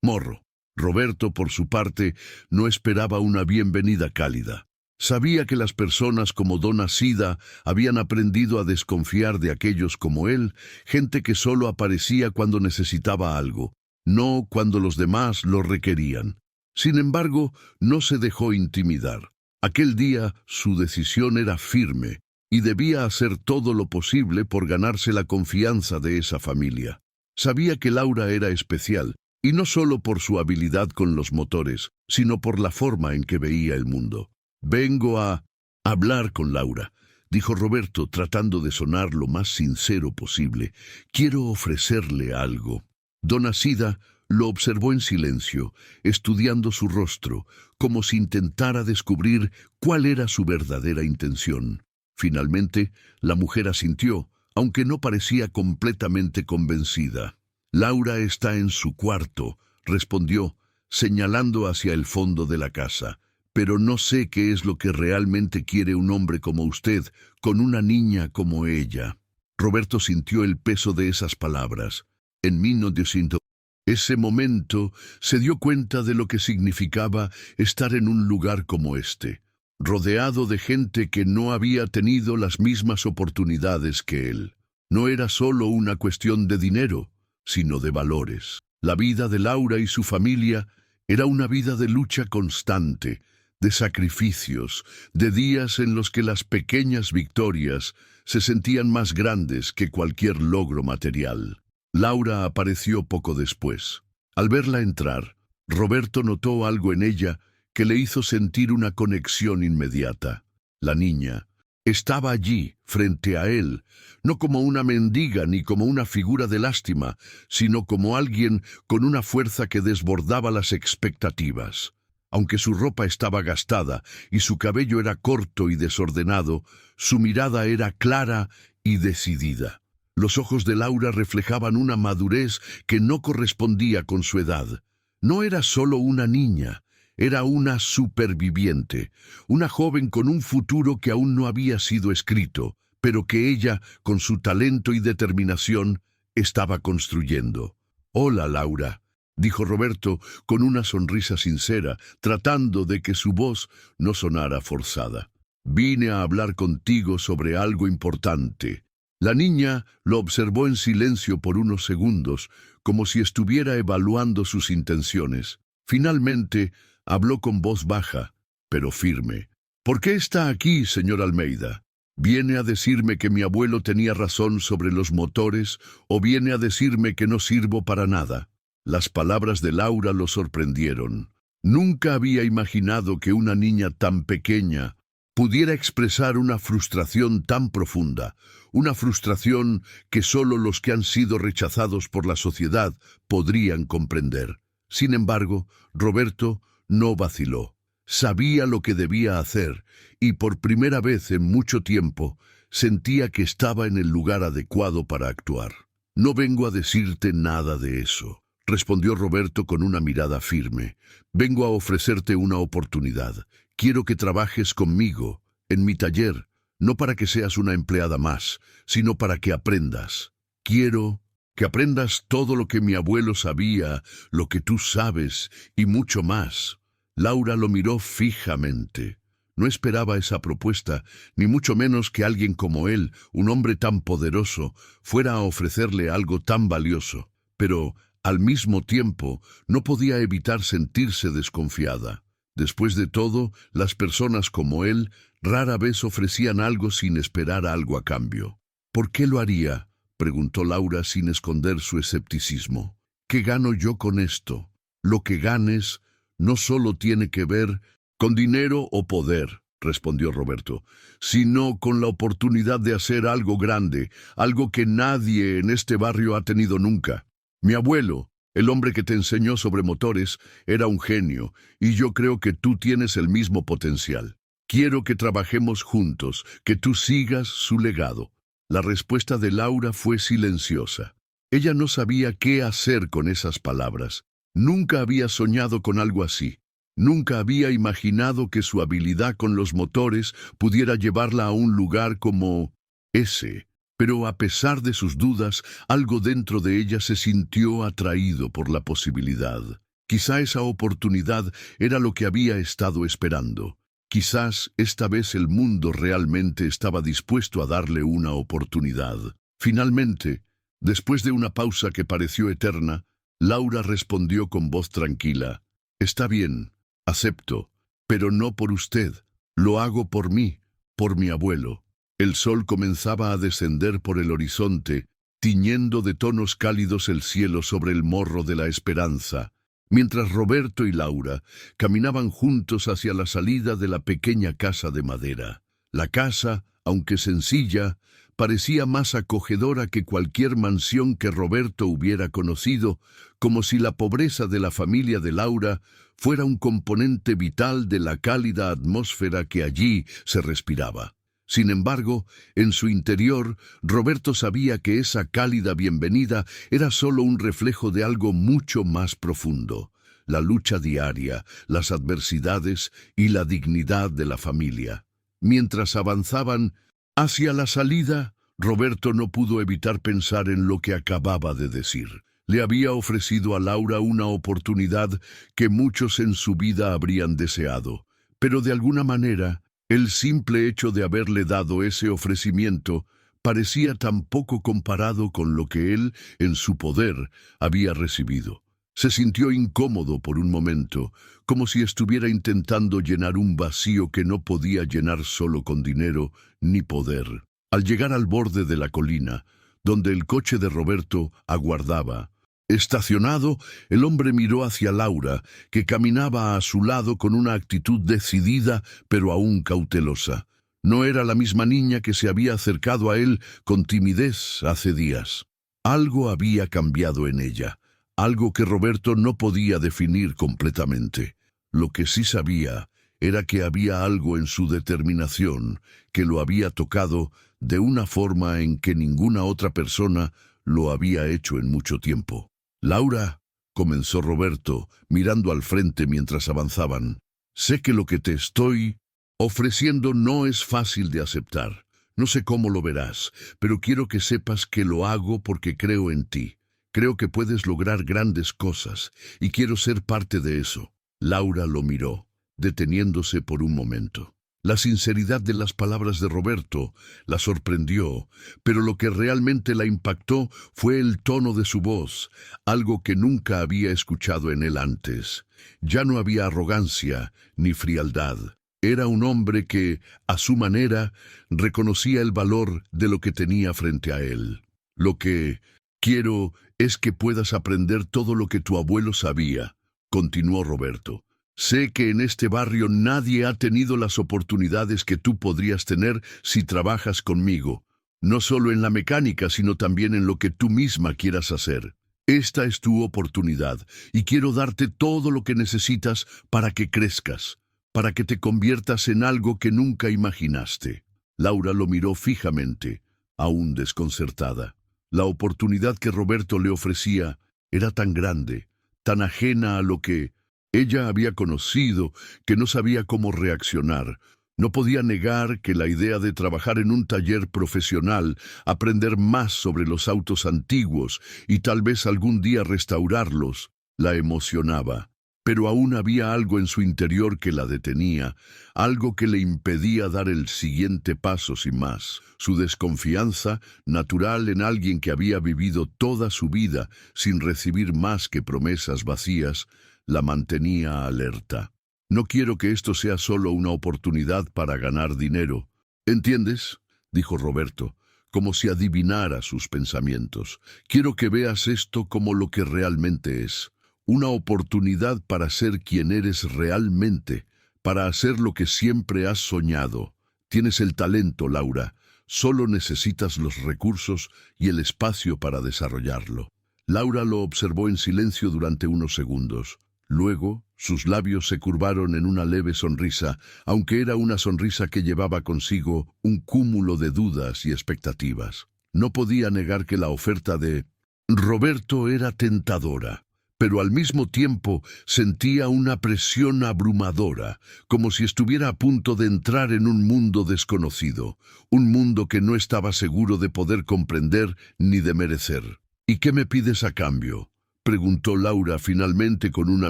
Morro. Roberto, por su parte, no esperaba una bienvenida cálida. Sabía que las personas como Dona Sida habían aprendido a desconfiar de aquellos como él, gente que solo aparecía cuando necesitaba algo, no cuando los demás lo requerían. Sin embargo, no se dejó intimidar. Aquel día su decisión era firme y debía hacer todo lo posible por ganarse la confianza de esa familia. Sabía que Laura era especial, y no solo por su habilidad con los motores, sino por la forma en que veía el mundo. «Vengo a hablar con Laura», dijo Roberto, tratando de sonar lo más sincero posible. «Quiero ofrecerle algo». Dona Sida lo observó en silencio, estudiando su rostro, como si intentara descubrir cuál era su verdadera intención. Finalmente, la mujer asintió, aunque no parecía completamente convencida. «Laura está en su cuarto», respondió, señalando hacia el fondo de la casa. «Pero no sé qué es lo que realmente quiere un hombre como usted, con una niña como ella». Roberto sintió el peso de esas palabras. En 1900, ese momento, se dio cuenta de lo que significaba estar en un lugar como este, rodeado de gente que no había tenido las mismas oportunidades que él. No era solo una cuestión de dinero, sino de valores. La vida de Laura y su familia era una vida de lucha constante, de sacrificios, de días en los que las pequeñas victorias se sentían más grandes que cualquier logro material. Laura apareció poco después. Al verla entrar, Roberto notó algo en ella que le hizo sentir una conexión inmediata. La niña estaba allí, frente a él, no como una mendiga ni como una figura de lástima, sino como alguien con una fuerza que desbordaba las expectativas. Aunque su ropa estaba gastada y su cabello era corto y desordenado, su mirada era clara y decidida. Los ojos de Laura reflejaban una madurez que no correspondía con su edad. No era solo una niña, era una superviviente, una joven con un futuro que aún no había sido escrito, pero que ella, con su talento y determinación, estaba construyendo. «Hola, Laura», dijo Roberto con una sonrisa sincera, tratando de que su voz no sonara forzada. «Vine a hablar contigo sobre algo importante». La niña lo observó en silencio por unos segundos, como si estuviera evaluando sus intenciones. Finalmente, habló con voz baja, pero firme. «¿Por qué está aquí, señor Almeida? ¿Viene a decirme que mi abuelo tenía razón sobre los motores o viene a decirme que no sirvo para nada?» Las palabras de Laura lo sorprendieron. Nunca había imaginado que una niña tan pequeña pudiera expresar una frustración tan profunda, una frustración que solo los que han sido rechazados por la sociedad podrían comprender. Sin embargo, Roberto no vaciló. Sabía lo que debía hacer y por primera vez en mucho tiempo sentía que estaba en el lugar adecuado para actuar. «No vengo a decirte nada de eso», respondió Roberto con una mirada firme. «Vengo a ofrecerte una oportunidad. Quiero que trabajes conmigo, en mi taller, no para que seas una empleada más, sino para que aprendas. Quiero que aprendas todo lo que mi abuelo sabía, lo que tú sabes y mucho más. Laura lo miró fijamente. No esperaba esa propuesta, ni mucho menos que alguien como él, un hombre tan poderoso, fuera a ofrecerle algo tan valioso. Pero, al mismo tiempo, no podía evitar sentirse desconfiada. Después de todo, las personas como él rara vez ofrecían algo sin esperar algo a cambio. ¿Por qué lo haría?, preguntó Laura sin esconder su escepticismo. ¿Qué gano yo con esto? Lo que ganes no solo tiene que ver con dinero o poder, respondió Roberto, sino con la oportunidad de hacer algo grande, algo que nadie en este barrio ha tenido nunca. Mi abuelo, el hombre que te enseñó sobre motores, era un genio, y yo creo que tú tienes el mismo potencial. Quiero que trabajemos juntos, que tú sigas su legado. La respuesta de Laura fue silenciosa. Ella no sabía qué hacer con esas palabras. Nunca había soñado con algo así. Nunca había imaginado que su habilidad con los motores pudiera llevarla a un lugar como ese. Pero a pesar de sus dudas, algo dentro de ella se sintió atraído por la posibilidad. Quizá esa oportunidad era lo que había estado esperando. Quizás esta vez el mundo realmente estaba dispuesto a darle una oportunidad. Finalmente, después de una pausa que pareció eterna, Laura respondió con voz tranquila: «Está bien, acepto, pero no por usted. Lo hago por mí, por mi abuelo». El sol comenzaba a descender por el horizonte, tiñendo de tonos cálidos el cielo sobre el morro de la esperanza, mientras Roberto y Laura caminaban juntos hacia la salida de la pequeña casa de madera. La casa, aunque sencilla, parecía más acogedora que cualquier mansión que Roberto hubiera conocido, como si la pobreza de la familia de Laura fuera un componente vital de la cálida atmósfera que allí se respiraba. Sin embargo, en su interior, Roberto sabía que esa cálida bienvenida era solo un reflejo de algo mucho más profundo: la lucha diaria, las adversidades y la dignidad de la familia. Mientras avanzaban hacia la salida, Roberto no pudo evitar pensar en lo que acababa de decir. Le había ofrecido a Laura una oportunidad que muchos en su vida habrían deseado, pero de alguna manera, el simple hecho de haberle dado ese ofrecimiento parecía tan poco comparado con lo que él, en su poder, había recibido. Se sintió incómodo por un momento, como si estuviera intentando llenar un vacío que no podía llenar solo con dinero ni poder. Al llegar al borde de la colina, donde el coche de Roberto aguardaba, estacionado, el hombre miró hacia Laura, que caminaba a su lado con una actitud decidida, pero aún cautelosa. No era la misma niña que se había acercado a él con timidez hace días. Algo había cambiado en ella, algo que Roberto no podía definir completamente. Lo que sí sabía era que había algo en su determinación que lo había tocado de una forma en que ninguna otra persona lo había hecho en mucho tiempo. «Laura», comenzó Roberto, mirando al frente mientras avanzaban, «sé que lo que te estoy ofreciendo no es fácil de aceptar. No sé cómo lo verás, pero quiero que sepas que lo hago porque creo en ti. Creo que puedes lograr grandes cosas, y quiero ser parte de eso». Laura lo miró, deteniéndose por un momento. La sinceridad de las palabras de Roberto la sorprendió, pero lo que realmente la impactó fue el tono de su voz, algo que nunca había escuchado en él antes. Ya no había arrogancia ni frialdad. Era un hombre que, a su manera, reconocía el valor de lo que tenía frente a él. «Lo que quiero es que puedas aprender todo lo que tu abuelo sabía», continuó Roberto. «Sé que en este barrio nadie ha tenido las oportunidades que tú podrías tener si trabajas conmigo, no solo en la mecánica, sino también en lo que tú misma quieras hacer. Esta es tu oportunidad, y quiero darte todo lo que necesitas para que crezcas, para que te conviertas en algo que nunca imaginaste». Laura lo miró fijamente, aún desconcertada. La oportunidad que Roberto le ofrecía era tan grande, tan ajena a lo que ella había conocido, que no sabía cómo reaccionar. No podía negar que la idea de trabajar en un taller profesional, aprender más sobre los autos antiguos y tal vez algún día restaurarlos, la emocionaba. Pero aún había algo en su interior que la detenía, algo que le impedía dar el siguiente paso sin más. Su desconfianza, natural en alguien que había vivido toda su vida sin recibir más que promesas vacías, la mantenía alerta. No quiero que esto sea solo una oportunidad para ganar dinero. ¿Entiendes?, dijo Roberto, como si adivinara sus pensamientos. Quiero que veas esto como lo que realmente es. Una oportunidad para ser quien eres realmente, para hacer lo que siempre has soñado. Tienes el talento, Laura. Solo necesitas los recursos y el espacio para desarrollarlo. Laura lo observó en silencio durante unos segundos. Luego, sus labios se curvaron en una leve sonrisa, aunque era una sonrisa que llevaba consigo un cúmulo de dudas y expectativas. No podía negar que la oferta de Roberto era tentadora, pero al mismo tiempo sentía una presión abrumadora, como si estuviera a punto de entrar en un mundo desconocido, un mundo que no estaba seguro de poder comprender ni de merecer. ¿Y qué me pides a cambio?, preguntó Laura finalmente con una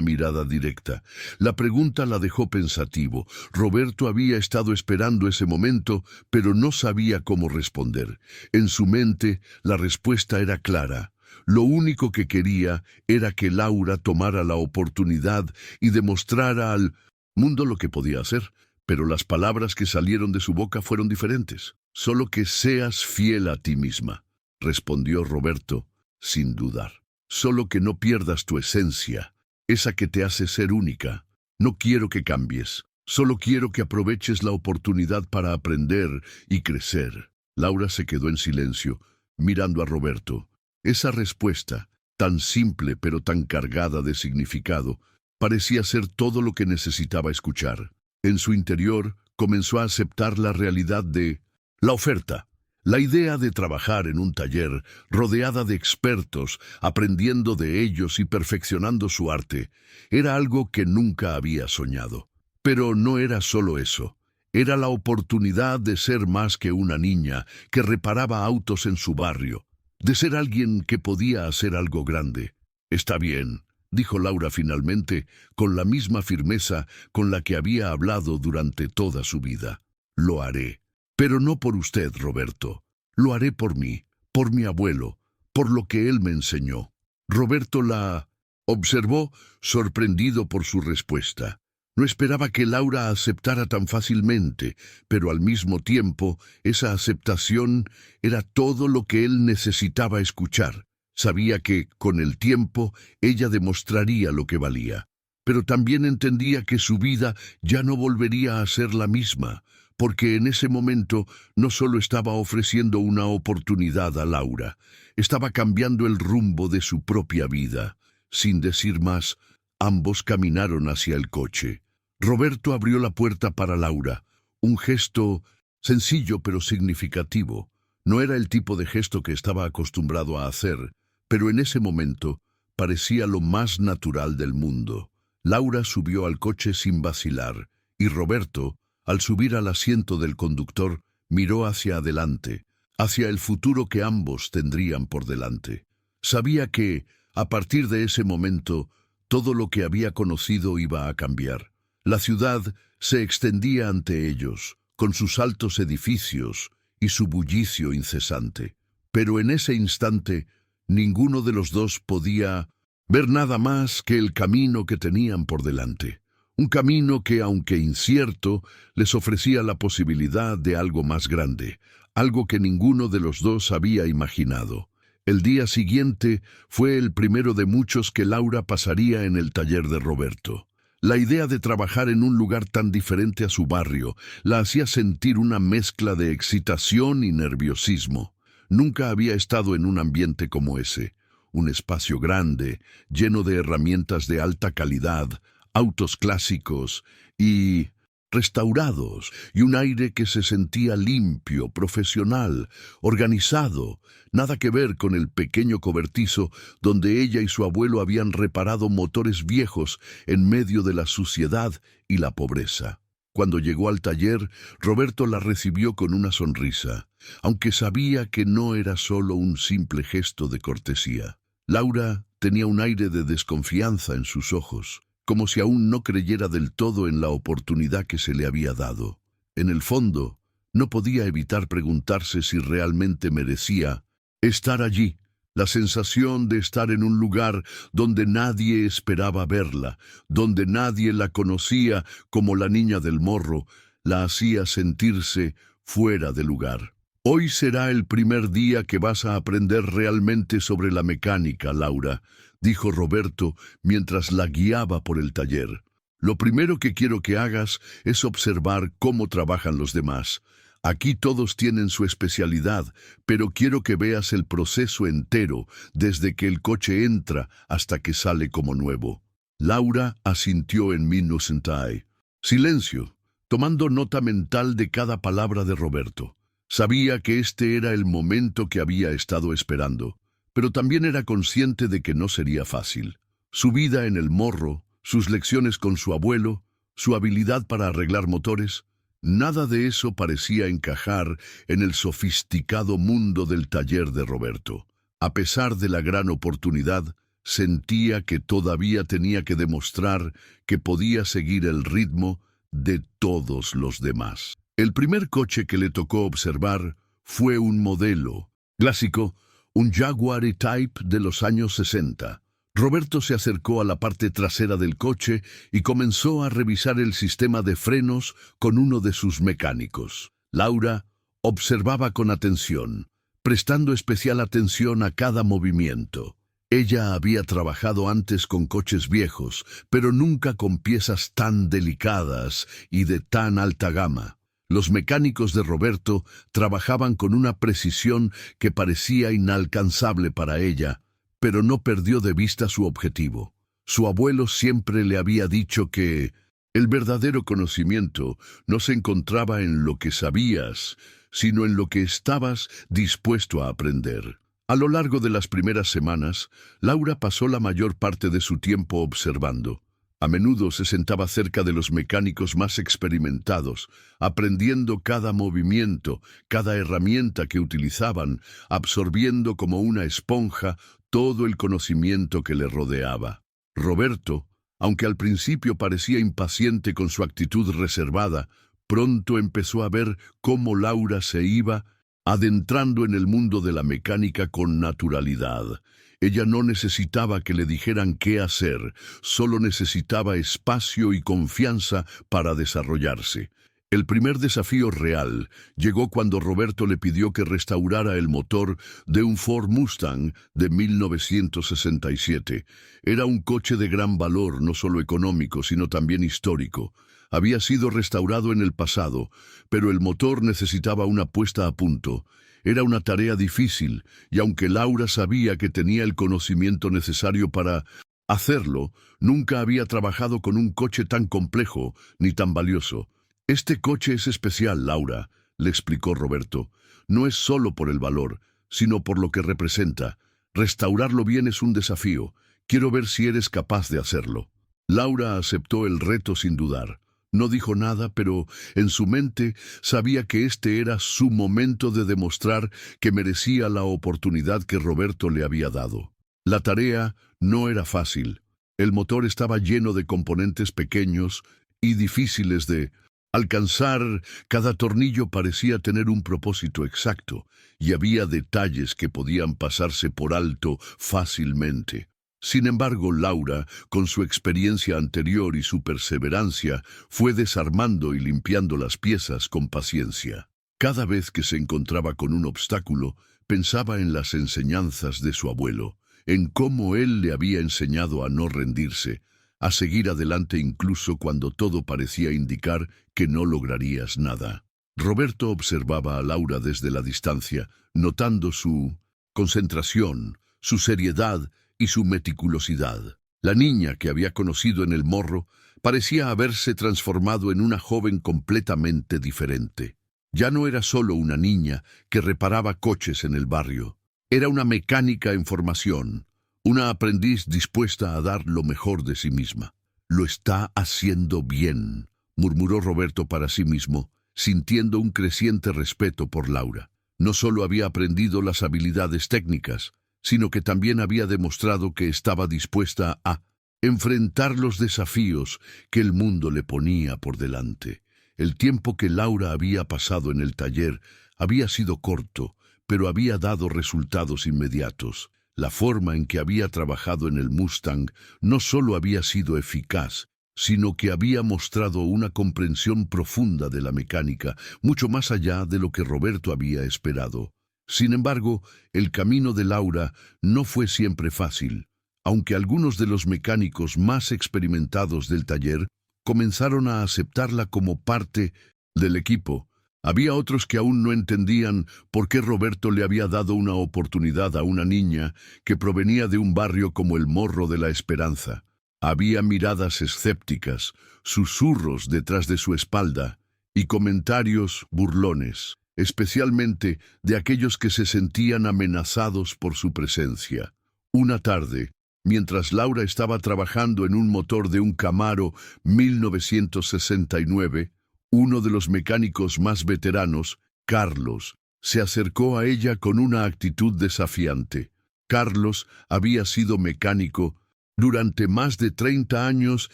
mirada directa. La pregunta la dejó pensativo. Roberto había estado esperando ese momento, pero no sabía cómo responder. En su mente, la respuesta era clara. Lo único que quería era que Laura tomara la oportunidad y demostrara al mundo lo que podía hacer, pero las palabras que salieron de su boca fueron diferentes. «Solo que seas fiel a ti misma», respondió Roberto, sin dudar. «Solo que no pierdas tu esencia, esa que te hace ser única. No quiero que cambies, solo quiero que aproveches la oportunidad para aprender y crecer». Laura se quedó en silencio, mirando a Roberto. Esa respuesta, tan simple pero tan cargada de significado, parecía ser todo lo que necesitaba escuchar. En su interior comenzó a aceptar la realidad de la oferta. La idea de trabajar en un taller, rodeada de expertos, aprendiendo de ellos y perfeccionando su arte, era algo que nunca había soñado. Pero no era solo eso. Era la oportunidad de ser más que una niña que reparaba autos en su barrio, de ser alguien que podía hacer algo grande. «Está bien», dijo Laura finalmente, con la misma firmeza con la que había hablado durante toda su vida. «Lo haré. Pero no por usted, Roberto. Lo haré por mí, por mi abuelo, por lo que él me enseñó». Roberto la observó, sorprendido por su respuesta. No esperaba que Laura aceptara tan fácilmente, pero al mismo tiempo, esa aceptación era todo lo que él necesitaba escuchar. Sabía que, con el tiempo, ella demostraría lo que valía. Pero también entendía que su vida ya no volvería a ser la misma, porque en ese momento no solo estaba ofreciendo una oportunidad a Laura, estaba cambiando el rumbo de su propia vida. Sin decir más, ambos caminaron hacia el coche. Roberto abrió la puerta para Laura, un gesto sencillo pero significativo. No era el tipo de gesto que estaba acostumbrado a hacer, pero en ese momento parecía lo más natural del mundo. Laura subió al coche sin vacilar, y Roberto, al subir al asiento del conductor, miró hacia adelante, hacia el futuro que ambos tendrían por delante. Sabía que, a partir de ese momento, todo lo que había conocido iba a cambiar. La ciudad se extendía ante ellos, con sus altos edificios y su bullicio incesante. Pero en ese instante, ninguno de los dos podía ver nada más que el camino que tenían por delante. Un camino que, aunque incierto, les ofrecía la posibilidad de algo más grande, algo que ninguno de los dos había imaginado. El día siguiente fue el primero de muchos que Laura pasaría en el taller de Roberto. La idea de trabajar en un lugar tan diferente a su barrio la hacía sentir una mezcla de excitación y nerviosismo. Nunca había estado en un ambiente como ese, un espacio grande, lleno de herramientas de alta calidad, autos clásicos y restaurados, y un aire que se sentía limpio, profesional, organizado, nada que ver con el pequeño cobertizo donde ella y su abuelo habían reparado motores viejos en medio de la suciedad y la pobreza. Cuando llegó al taller, Roberto la recibió con una sonrisa, aunque sabía que no era solo un simple gesto de cortesía. Laura tenía un aire de desconfianza en sus ojos, como si aún no creyera del todo en la oportunidad que se le había dado. En el fondo, no podía evitar preguntarse si realmente merecía estar allí. La sensación de estar en un lugar donde nadie esperaba verla, donde nadie la conocía como la niña del morro, la hacía sentirse fuera de lugar. Hoy será el primer día que vas a aprender realmente sobre la mecánica, Laura, dijo Roberto mientras la guiaba por el taller. Lo primero que quiero que hagas es observar cómo trabajan los demás. Aquí todos tienen su especialidad, pero quiero que veas el proceso entero, desde que el coche entra hasta que sale como nuevo. Laura asintió en minusentai. Silencio, tomando nota mental de cada palabra de Roberto. Sabía que este era el momento que había estado esperando, pero también era consciente de que no sería fácil. Su vida en el morro, sus lecciones con su abuelo, su habilidad para arreglar motores, nada de eso parecía encajar en el sofisticado mundo del taller de Roberto. A pesar de la gran oportunidad, sentía que todavía tenía que demostrar que podía seguir el ritmo de todos los demás. El primer coche que le tocó observar fue un modelo clásico, un Jaguar E-Type de los años 60. Roberto se acercó a la parte trasera del coche y comenzó a revisar el sistema de frenos con uno de sus mecánicos. Laura observaba con atención, prestando especial atención a cada movimiento. Ella había trabajado antes con coches viejos, pero nunca con piezas tan delicadas y de tan alta gama. Los mecánicos de Roberto trabajaban con una precisión que parecía inalcanzable para ella, pero no perdió de vista su objetivo. Su abuelo siempre le había dicho que el verdadero conocimiento no se encontraba en lo que sabías, sino en lo que estabas dispuesto a aprender. A lo largo de las primeras semanas, Laura pasó la mayor parte de su tiempo observando. A menudo se sentaba cerca de los mecánicos más experimentados, aprendiendo cada movimiento, cada herramienta que utilizaban, absorbiendo como una esponja todo el conocimiento que le rodeaba. Roberto, aunque al principio parecía impaciente con su actitud reservada, pronto empezó a ver cómo Laura se iba adentrando en el mundo de la mecánica con naturalidad. Ella no necesitaba que le dijeran qué hacer, solo necesitaba espacio y confianza para desarrollarse. El primer desafío real llegó cuando Roberto le pidió que restaurara el motor de un Ford Mustang de 1967. Era un coche de gran valor, no solo económico, sino también histórico. Había sido restaurado en el pasado, pero el motor necesitaba una puesta a punto. Era una tarea difícil, y aunque Laura sabía que tenía el conocimiento necesario para hacerlo, nunca había trabajado con un coche tan complejo ni tan valioso. Este coche es especial, Laura, le explicó Roberto. No es solo por el valor, sino por lo que representa. Restaurarlo bien es un desafío. Quiero ver si eres capaz de hacerlo. Laura aceptó el reto sin dudar. No dijo nada, pero en su mente sabía que este era su momento de demostrar que merecía la oportunidad que Roberto le había dado. La tarea no era fácil. El motor estaba lleno de componentes pequeños y difíciles de alcanzar. Cada tornillo parecía tener un propósito exacto, y había detalles que podían pasarse por alto fácilmente. Sin embargo, Laura, con su experiencia anterior y su perseverancia, fue desarmando y limpiando las piezas con paciencia. Cada vez que se encontraba con un obstáculo, pensaba en las enseñanzas de su abuelo, en cómo él le había enseñado a no rendirse, a seguir adelante incluso cuando todo parecía indicar que no lograrías nada. Roberto observaba a Laura desde la distancia, notando su concentración, su seriedad y su meticulosidad. La niña que había conocido en el morro parecía haberse transformado en una joven completamente diferente. Ya no era solo una niña que reparaba coches en el barrio. Era una mecánica en formación, una aprendiz dispuesta a dar lo mejor de sí misma. Lo está haciendo bien, murmuró Roberto para sí mismo, sintiendo un creciente respeto por Laura. No solo había aprendido las habilidades técnicas, sino que también había demostrado que estaba dispuesta a enfrentar los desafíos que el mundo le ponía por delante. El tiempo que Laura había pasado en el taller había sido corto, pero había dado resultados inmediatos. La forma en que había trabajado en el Mustang no solo había sido eficaz, sino que había mostrado una comprensión profunda de la mecánica, mucho más allá de lo que Roberto había esperado. Sin embargo, el camino de Laura no fue siempre fácil. Aunque algunos de los mecánicos más experimentados del taller comenzaron a aceptarla como parte del equipo, había otros que aún no entendían por qué Roberto le había dado una oportunidad a una niña que provenía de un barrio como el Morro de la Esperanza. Había miradas escépticas, susurros detrás de su espalda y comentarios burlones, especialmente de aquellos que se sentían amenazados por su presencia. Una tarde, mientras Laura estaba trabajando en un motor de un Camaro 1969, uno de los mecánicos más veteranos, Carlos, se acercó a ella con una actitud desafiante. Carlos había sido mecánico durante más de 30 años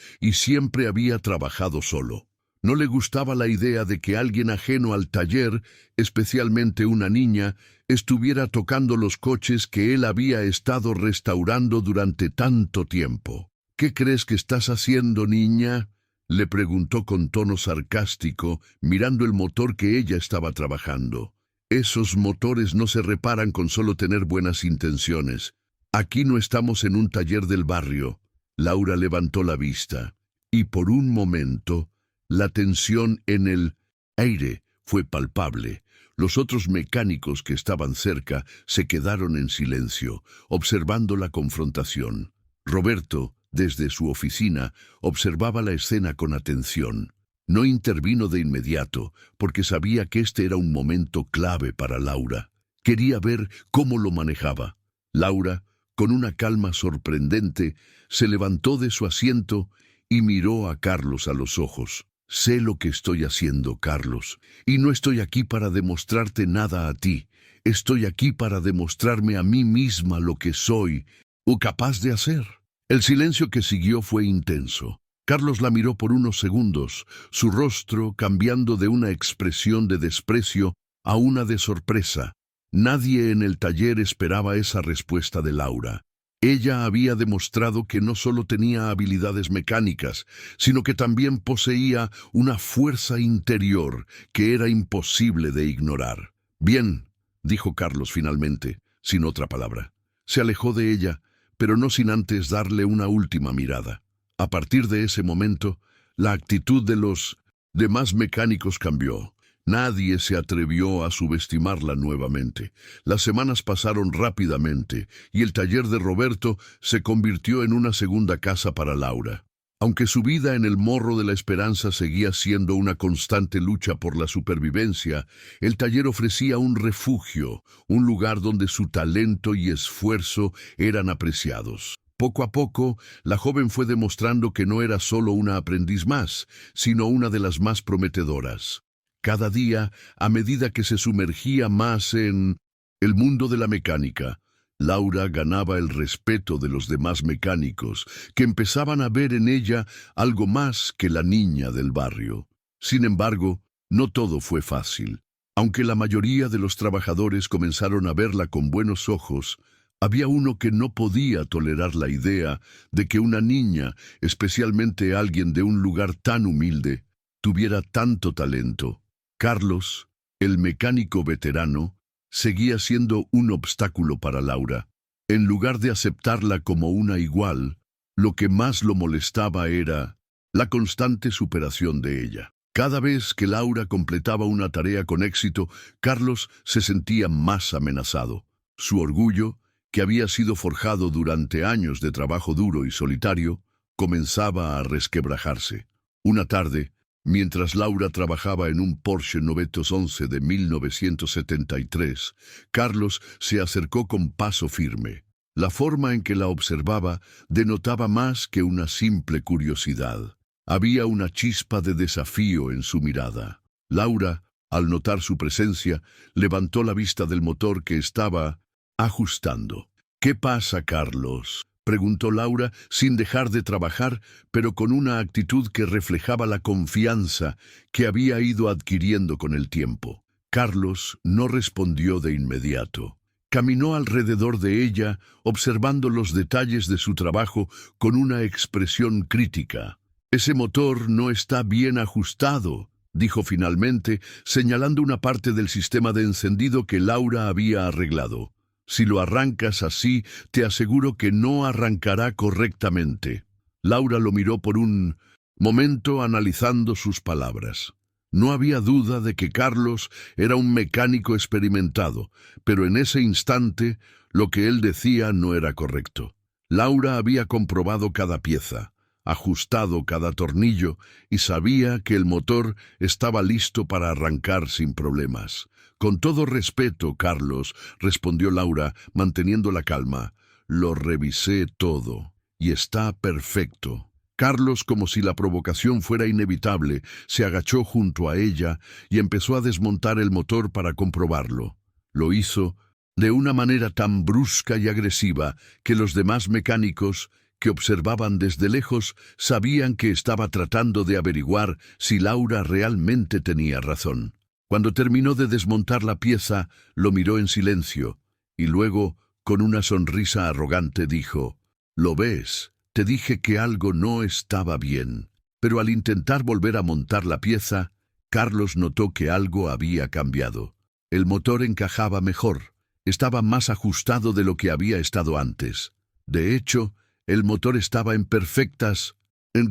y siempre había trabajado solo. No le gustaba la idea de que alguien ajeno al taller, especialmente una niña, estuviera tocando los coches que él había estado restaurando durante tanto tiempo. «¿Qué crees que estás haciendo, niña?», le preguntó con tono sarcástico, mirando el motor que ella estaba trabajando. «Esos motores no se reparan con solo tener buenas intenciones. Aquí no estamos en un taller del barrio». Laura levantó la vista, y por un momento la tensión en el aire fue palpable. Los otros mecánicos que estaban cerca se quedaron en silencio, observando la confrontación. Roberto, desde su oficina, observaba la escena con atención. No intervino de inmediato, porque sabía que este era un momento clave para Laura. Quería ver cómo lo manejaba. Laura, con una calma sorprendente, se levantó de su asiento y miró a Carlos a los ojos. «Sé lo que estoy haciendo, Carlos, y no estoy aquí para demostrarte nada a ti. Estoy aquí para demostrarme a mí misma lo que soy o capaz de hacer». El silencio que siguió fue intenso. Carlos la miró por unos segundos, su rostro cambiando de una expresión de desprecio a una de sorpresa. Nadie en el taller esperaba esa respuesta de Laura. Ella había demostrado que no solo tenía habilidades mecánicas, sino que también poseía una fuerza interior que era imposible de ignorar. «Bien», dijo Carlos finalmente, sin otra palabra. Se alejó de ella, pero no sin antes darle una última mirada. A partir de ese momento, la actitud de los demás mecánicos cambió. Nadie se atrevió a subestimarla nuevamente. Las semanas pasaron rápidamente y el taller de Roberto se convirtió en una segunda casa para Laura. Aunque su vida en el Morro de la Esperanza seguía siendo una constante lucha por la supervivencia, el taller ofrecía un refugio, un lugar donde su talento y esfuerzo eran apreciados. Poco a poco, la joven fue demostrando que no era solo una aprendiz más, sino una de las más prometedoras. Cada día, a medida que se sumergía más en el mundo de la mecánica, Laura ganaba el respeto de los demás mecánicos, que empezaban a ver en ella algo más que la niña del barrio. Sin embargo, no todo fue fácil. Aunque la mayoría de los trabajadores comenzaron a verla con buenos ojos, había uno que no podía tolerar la idea de que una niña, especialmente alguien de un lugar tan humilde, tuviera tanto talento. Carlos, el mecánico veterano, seguía siendo un obstáculo para Laura. En lugar de aceptarla como una igual, lo que más lo molestaba era la constante superación de ella. Cada vez que Laura completaba una tarea con éxito, Carlos se sentía más amenazado. Su orgullo, que había sido forjado durante años de trabajo duro y solitario, comenzaba a resquebrajarse. Una tarde, mientras Laura trabajaba en un Porsche 911 de 1973, Carlos se acercó con paso firme. La forma en que la observaba denotaba más que una simple curiosidad. Había una chispa de desafío en su mirada. Laura, al notar su presencia, levantó la vista del motor que estaba ajustando. «¿Qué pasa, Carlos?», preguntó Laura sin dejar de trabajar, pero con una actitud que reflejaba la confianza que había ido adquiriendo con el tiempo. Carlos no respondió de inmediato. Caminó alrededor de ella, observando los detalles de su trabajo con una expresión crítica. «Ese motor no está bien ajustado», dijo finalmente, señalando una parte del sistema de encendido que Laura había arreglado. «Si lo arrancas así, te aseguro que no arrancará correctamente». Laura lo miró por un momento analizando sus palabras. No había duda de que Carlos era un mecánico experimentado, pero en ese instante lo que él decía no era correcto. Laura había comprobado cada pieza, ajustado cada tornillo y sabía que el motor estaba listo para arrancar sin problemas. «Con todo respeto, Carlos», respondió Laura, manteniendo la calma, «lo revisé todo y está perfecto». Carlos, como si la provocación fuera inevitable, se agachó junto a ella y empezó a desmontar el motor para comprobarlo. Lo hizo de una manera tan brusca y agresiva que los demás mecánicos, que observaban desde lejos, sabían que estaba tratando de averiguar si Laura realmente tenía razón. Cuando terminó de desmontar la pieza, lo miró en silencio, y luego, con una sonrisa arrogante, dijo: «¿Lo ves? Te dije que algo no estaba bien». Pero al intentar volver a montar la pieza, Carlos notó que algo había cambiado. El motor encajaba mejor, estaba más ajustado de lo que había estado antes. De hecho, el motor estaba en perfectas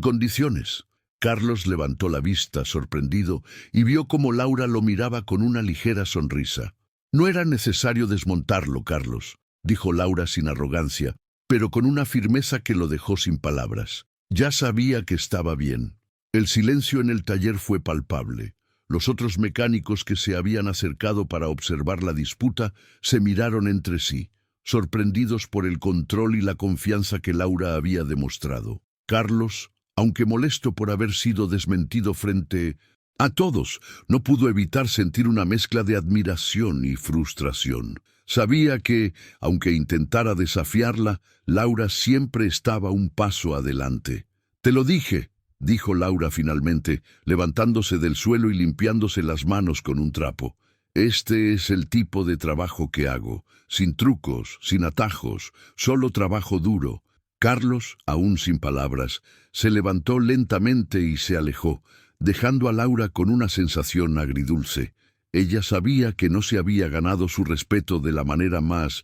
condiciones. Carlos levantó la vista, sorprendido, y vio cómo Laura lo miraba con una ligera sonrisa. «No era necesario desmontarlo, Carlos», dijo Laura sin arrogancia, pero con una firmeza que lo dejó sin palabras. Ya sabía que estaba bien. El silencio en el taller fue palpable. Los otros mecánicos que se habían acercado para observar la disputa se miraron entre sí, sorprendidos por el control y la confianza que Laura había demostrado. Carlos, aunque molesto por haber sido desmentido frente a todos, no pudo evitar sentir una mezcla de admiración y frustración. Sabía que, aunque intentara desafiarla, Laura siempre estaba un paso adelante. «Te lo dije», dijo Laura finalmente, levantándose del suelo y limpiándose las manos con un trapo. «Este es el tipo de trabajo que hago, sin trucos, sin atajos, solo trabajo duro». Carlos, aún sin palabras, se levantó lentamente y se alejó, dejando a Laura con una sensación agridulce. Ella sabía que no se había ganado su respeto de la manera más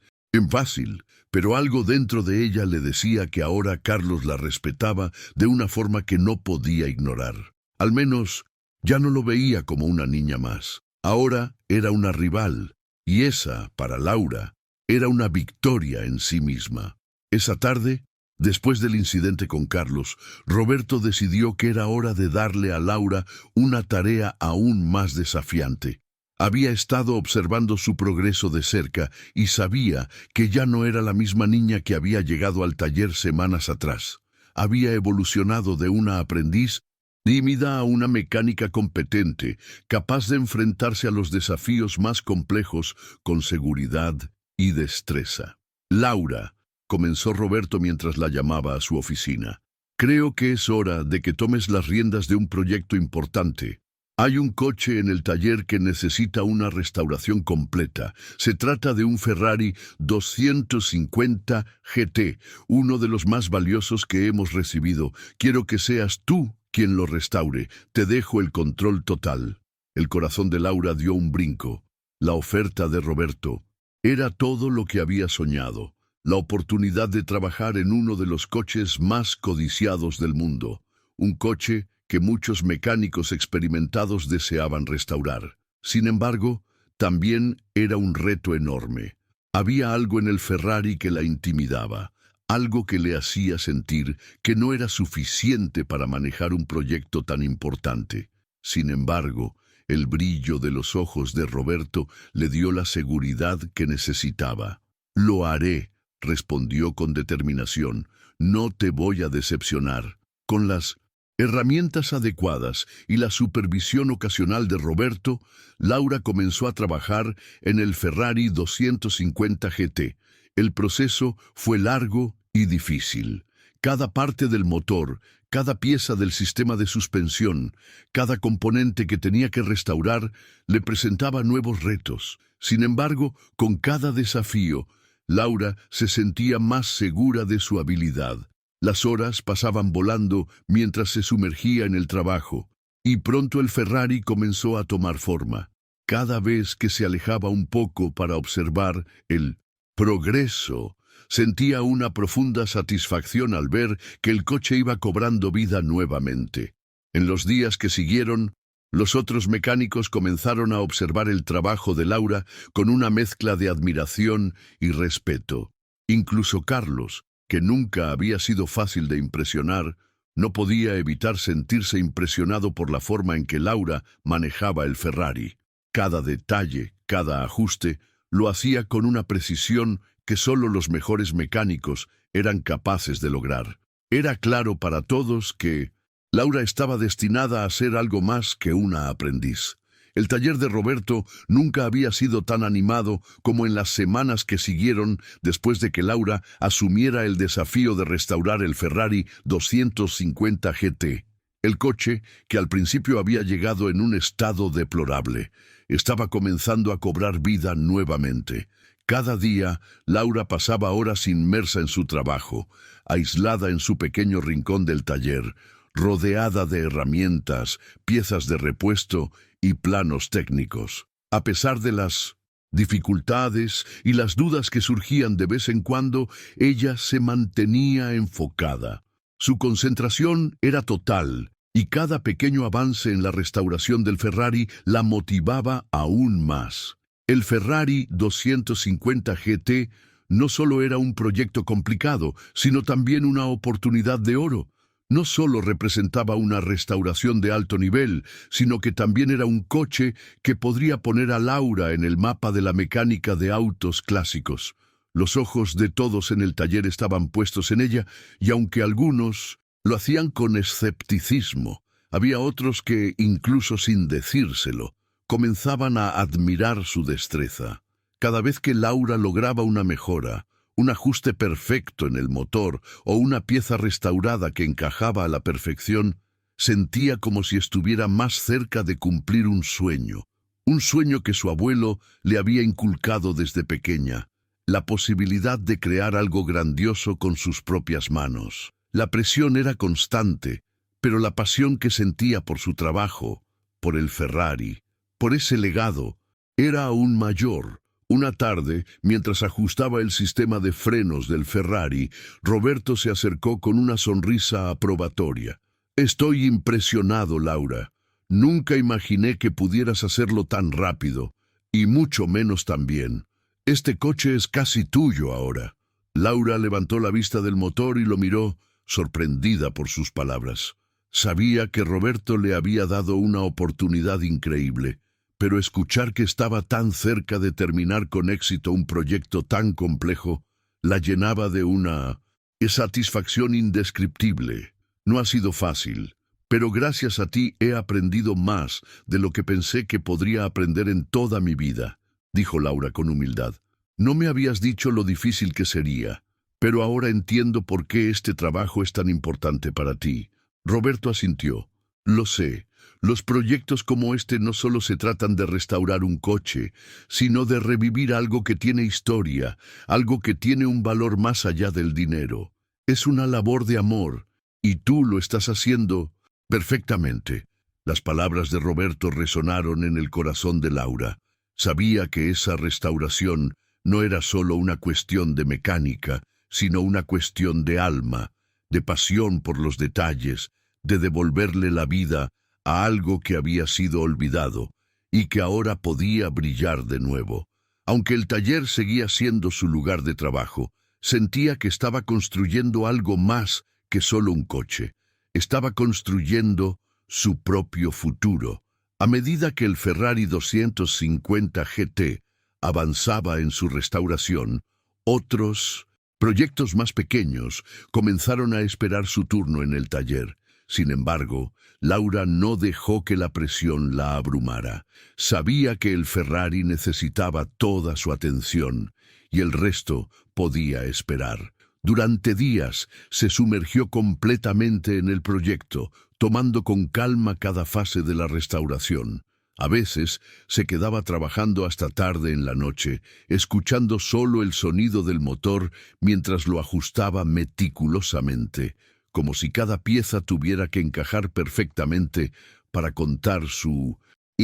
fácil, pero algo dentro de ella le decía que ahora Carlos la respetaba de una forma que no podía ignorar. Al menos, ya no lo veía como una niña más. Ahora era una rival, y esa, para Laura, era una victoria en sí misma. Esa tarde, después del incidente con Carlos, Roberto decidió que era hora de darle a Laura una tarea aún más desafiante. Había estado observando su progreso de cerca y sabía que ya no era la misma niña que había llegado al taller semanas atrás. Había evolucionado de una aprendiz tímida a una mecánica competente, capaz de enfrentarse a los desafíos más complejos con seguridad y destreza. «Laura», comenzó Roberto mientras la llamaba a su oficina, «creo que es hora de que tomes las riendas de un proyecto importante. Hay un coche en el taller que necesita una restauración completa. Se trata de un Ferrari 250 GT, uno de los más valiosos que hemos recibido. Quiero que seas tú quien lo restaure. Te dejo el control total». El corazón de Laura dio un brinco. La oferta de Roberto era todo lo que había soñado. La oportunidad de trabajar en uno de los coches más codiciados del mundo. Un coche que muchos mecánicos experimentados deseaban restaurar. Sin embargo, también era un reto enorme. Había algo en el Ferrari que la intimidaba, algo que le hacía sentir que no era suficiente para manejar un proyecto tan importante. Sin embargo, el brillo de los ojos de Roberto le dio la seguridad que necesitaba. «Lo haré», respondió con determinación. «No te voy a decepcionar». Con las herramientas adecuadas y la supervisión ocasional de Roberto, Laura comenzó a trabajar en el Ferrari 250 GT. El proceso fue largo y difícil. Cada parte del motor, cada pieza del sistema de suspensión, cada componente que tenía que restaurar, le presentaba nuevos retos. Sin embargo, con cada desafío, Laura se sentía más segura de su habilidad. Las horas pasaban volando mientras se sumergía en el trabajo, y pronto el Ferrari comenzó a tomar forma. Cada vez que se alejaba un poco para observar el progreso, sentía una profunda satisfacción al ver que el coche iba cobrando vida nuevamente. En los días que siguieron, los otros mecánicos comenzaron a observar el trabajo de Laura con una mezcla de admiración y respeto. Incluso Carlos, que nunca había sido fácil de impresionar, no podía evitar sentirse impresionado por la forma en que Laura manejaba el Ferrari. Cada detalle, cada ajuste, lo hacía con una precisión que solo los mejores mecánicos eran capaces de lograr. Era claro para todos que Laura estaba destinada a ser algo más que una aprendiz. El taller de Roberto nunca había sido tan animado como en las semanas que siguieron después de que Laura asumiera el desafío de restaurar el Ferrari 250 GT. El coche, que al principio había llegado en un estado deplorable, estaba comenzando a cobrar vida nuevamente. Cada día, Laura pasaba horas inmersa en su trabajo, aislada en su pequeño rincón del taller, rodeada de herramientas, piezas de repuesto y planos técnicos. A pesar de las dificultades y las dudas que surgían de vez en cuando, ella se mantenía enfocada. Su concentración era total, y cada pequeño avance en la restauración del Ferrari la motivaba aún más. El Ferrari 250 GT no solo era un proyecto complicado, sino también una oportunidad de oro. No solo representaba una restauración de alto nivel, sino que también era un coche que podría poner a Laura en el mapa de la mecánica de autos clásicos. Los ojos de todos en el taller estaban puestos en ella, y aunque algunos lo hacían con escepticismo, había otros que, incluso sin decírselo, comenzaban a admirar su destreza. Cada vez que Laura lograba una mejora, un ajuste perfecto en el motor o una pieza restaurada que encajaba a la perfección, sentía como si estuviera más cerca de cumplir un sueño que su abuelo le había inculcado desde pequeña, la posibilidad de crear algo grandioso con sus propias manos. La presión era constante, pero la pasión que sentía por su trabajo, por el Ferrari, por ese legado, era aún mayor. Una tarde, mientras ajustaba el sistema de frenos del Ferrari, Roberto se acercó con una sonrisa aprobatoria. «Estoy impresionado, Laura. Nunca imaginé que pudieras hacerlo tan rápido, y mucho menos tan bien. Este coche es casi tuyo ahora». Laura levantó la vista del motor y lo miró, sorprendida por sus palabras. Sabía que Roberto le había dado una oportunidad increíble, pero escuchar que estaba tan cerca de terminar con éxito un proyecto tan complejo la llenaba de una satisfacción indescriptible. No ha sido fácil, pero gracias a ti he aprendido más de lo que pensé que podría aprender en toda mi vida, dijo Laura con humildad. No me habías dicho lo difícil que sería, pero ahora entiendo por qué este trabajo es tan importante para ti. Roberto asintió. Lo sé. Los proyectos como este no solo se tratan de restaurar un coche, sino de revivir algo que tiene historia, algo que tiene un valor más allá del dinero. Es una labor de amor, y tú lo estás haciendo perfectamente. Las palabras de Roberto resonaron en el corazón de Laura. Sabía que esa restauración no era solo una cuestión de mecánica, sino una cuestión de alma, de pasión por los detalles, de devolverle la vida a algo que había sido olvidado y que ahora podía brillar de nuevo. Aunque el taller seguía siendo su lugar de trabajo, sentía que estaba construyendo algo más que solo un coche. Estaba construyendo su propio futuro. A medida que el Ferrari 250 GT avanzaba en su restauración, otros proyectos más pequeños comenzaron a esperar su turno en el taller. Sin embargo, Laura no dejó que la presión la abrumara. Sabía que el Ferrari necesitaba toda su atención y el resto podía esperar. Durante días se sumergió completamente en el proyecto, tomando con calma cada fase de la restauración. A veces se quedaba trabajando hasta tarde en la noche, escuchando solo el sonido del motor mientras lo ajustaba meticulosamente, como si cada pieza tuviera que encajar perfectamente para contar su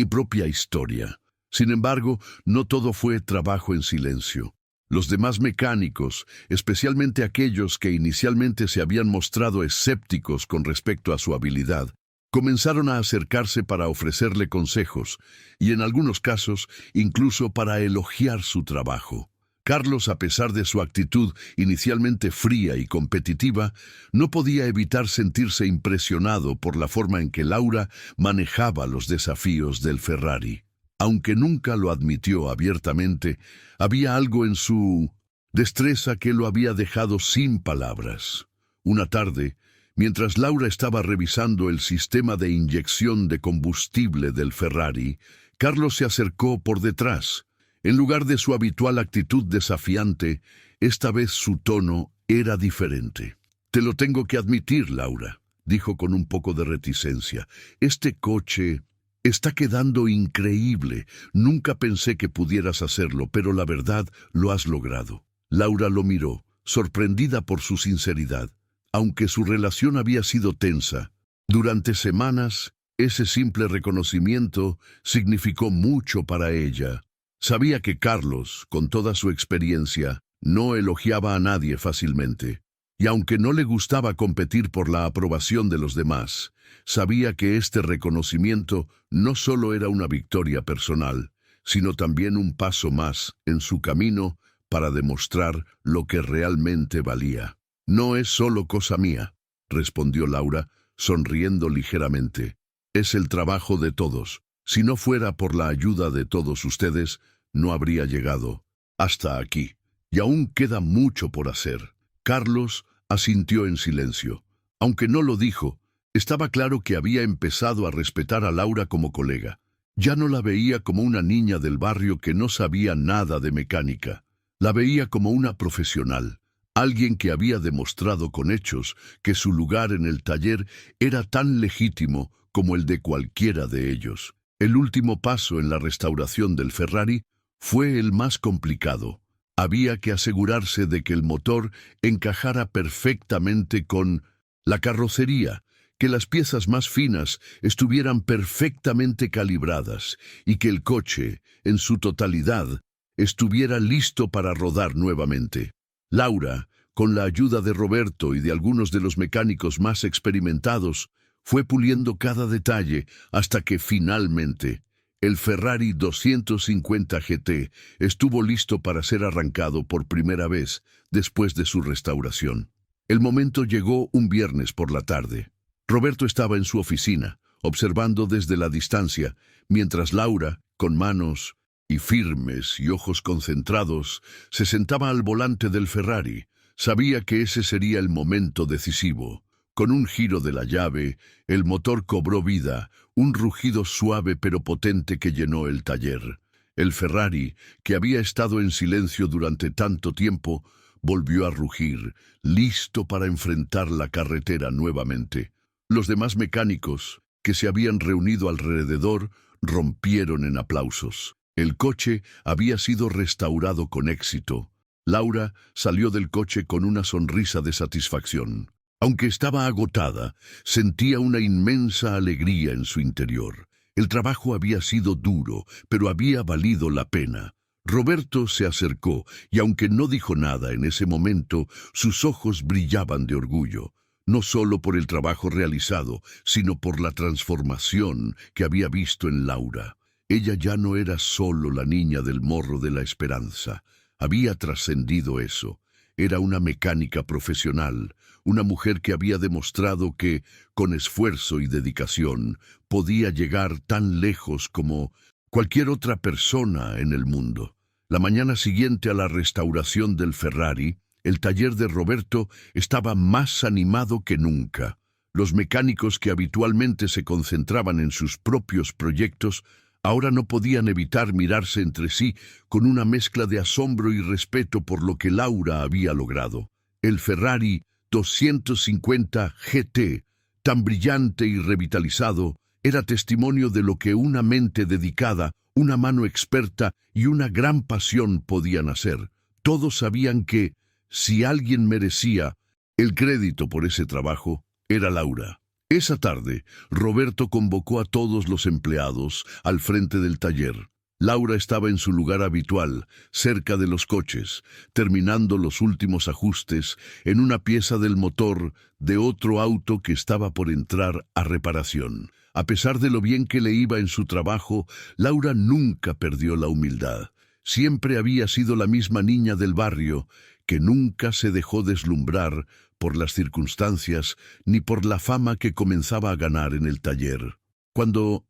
propia historia. Sin embargo, no todo fue trabajo en silencio. Los demás mecánicos, especialmente aquellos que inicialmente se habían mostrado escépticos con respecto a su habilidad, comenzaron a acercarse para ofrecerle consejos y en algunos casos incluso para elogiar su trabajo. Carlos, a pesar de su actitud inicialmente fría y competitiva, no podía evitar sentirse impresionado por la forma en que Laura manejaba los desafíos del Ferrari. Aunque nunca lo admitió abiertamente, había algo en su destreza que lo había dejado sin palabras. Una tarde, mientras Laura estaba revisando el sistema de inyección de combustible del Ferrari, Carlos se acercó por detrás. En lugar de su habitual actitud desafiante, esta vez su tono era diferente. «Te lo tengo que admitir, Laura», dijo con un poco de reticencia. «Este coche está quedando increíble. Nunca pensé que pudieras hacerlo, pero la verdad, lo has logrado». Laura lo miró, sorprendida por su sinceridad. Aunque su relación había sido tensa, durante semanas, ese simple reconocimiento significó mucho para ella. Sabía que Carlos, con toda su experiencia, no elogiaba a nadie fácilmente. Y aunque no le gustaba competir por la aprobación de los demás, sabía que este reconocimiento no solo era una victoria personal, sino también un paso más en su camino para demostrar lo que realmente valía. «No es solo cosa mía», respondió Laura, sonriendo ligeramente. «Es el trabajo de todos. Si no fuera por la ayuda de todos ustedes, no habría llegado hasta aquí. Y aún queda mucho por hacer». Carlos asintió en silencio. Aunque no lo dijo, estaba claro que había empezado a respetar a Laura como colega. Ya no la veía como una niña del barrio que no sabía nada de mecánica. La veía como una profesional, alguien que había demostrado con hechos que su lugar en el taller era tan legítimo como el de cualquiera de ellos. El último paso en la restauración del Ferrari fue el más complicado. Había que asegurarse de que el motor encajara perfectamente con la carrocería, que las piezas más finas estuvieran perfectamente calibradas y que el coche, en su totalidad, estuviera listo para rodar nuevamente. Laura, con la ayuda de Roberto y de algunos de los mecánicos más experimentados, fue puliendo cada detalle hasta que finalmente el Ferrari 250 GT estuvo listo para ser arrancado por primera vez después de su restauración. El momento llegó un viernes por la tarde. Roberto estaba en su oficina, observando desde la distancia, mientras Laura, con manos firmes y ojos concentrados, se sentaba al volante del Ferrari. Sabía que ese sería el momento decisivo. Con un giro de la llave, el motor cobró vida, un rugido suave pero potente que llenó el taller. El Ferrari, que había estado en silencio durante tanto tiempo, volvió a rugir, listo para enfrentar la carretera nuevamente. Los demás mecánicos, que se habían reunido alrededor, rompieron en aplausos. El coche había sido restaurado con éxito. Laura salió del coche con una sonrisa de satisfacción. Aunque estaba agotada, sentía una inmensa alegría en su interior. El trabajo había sido duro, pero había valido la pena. Roberto se acercó y aunque no dijo nada en ese momento, sus ojos brillaban de orgullo, no solo por el trabajo realizado, sino por la transformación que había visto en Laura. Ella ya no era solo la niña del Morro de la Esperanza. Había trascendido eso. Era una mecánica profesional, una mujer que había demostrado que, con esfuerzo y dedicación, podía llegar tan lejos como cualquier otra persona en el mundo. La mañana siguiente a la restauración del Ferrari, el taller de Roberto estaba más animado que nunca. Los mecánicos que habitualmente se concentraban en sus propios proyectos ahora no podían evitar mirarse entre sí con una mezcla de asombro y respeto por lo que Laura había logrado. El Ferrari 250 GT, tan brillante y revitalizado, era testimonio de lo que una mente dedicada, una mano experta y una gran pasión podían hacer. Todos sabían que, si alguien merecía el crédito por ese trabajo, era Laura. Esa tarde, Roberto convocó a todos los empleados al frente del taller. Laura estaba en su lugar habitual, cerca de los coches, terminando los últimos ajustes en una pieza del motor de otro auto que estaba por entrar a reparación. A pesar de lo bien que le iba en su trabajo, Laura nunca perdió la humildad. Siempre había sido la misma niña del barrio, que nunca se dejó deslumbrar por las circunstancias ni por la fama que comenzaba a ganar en el taller. Cuando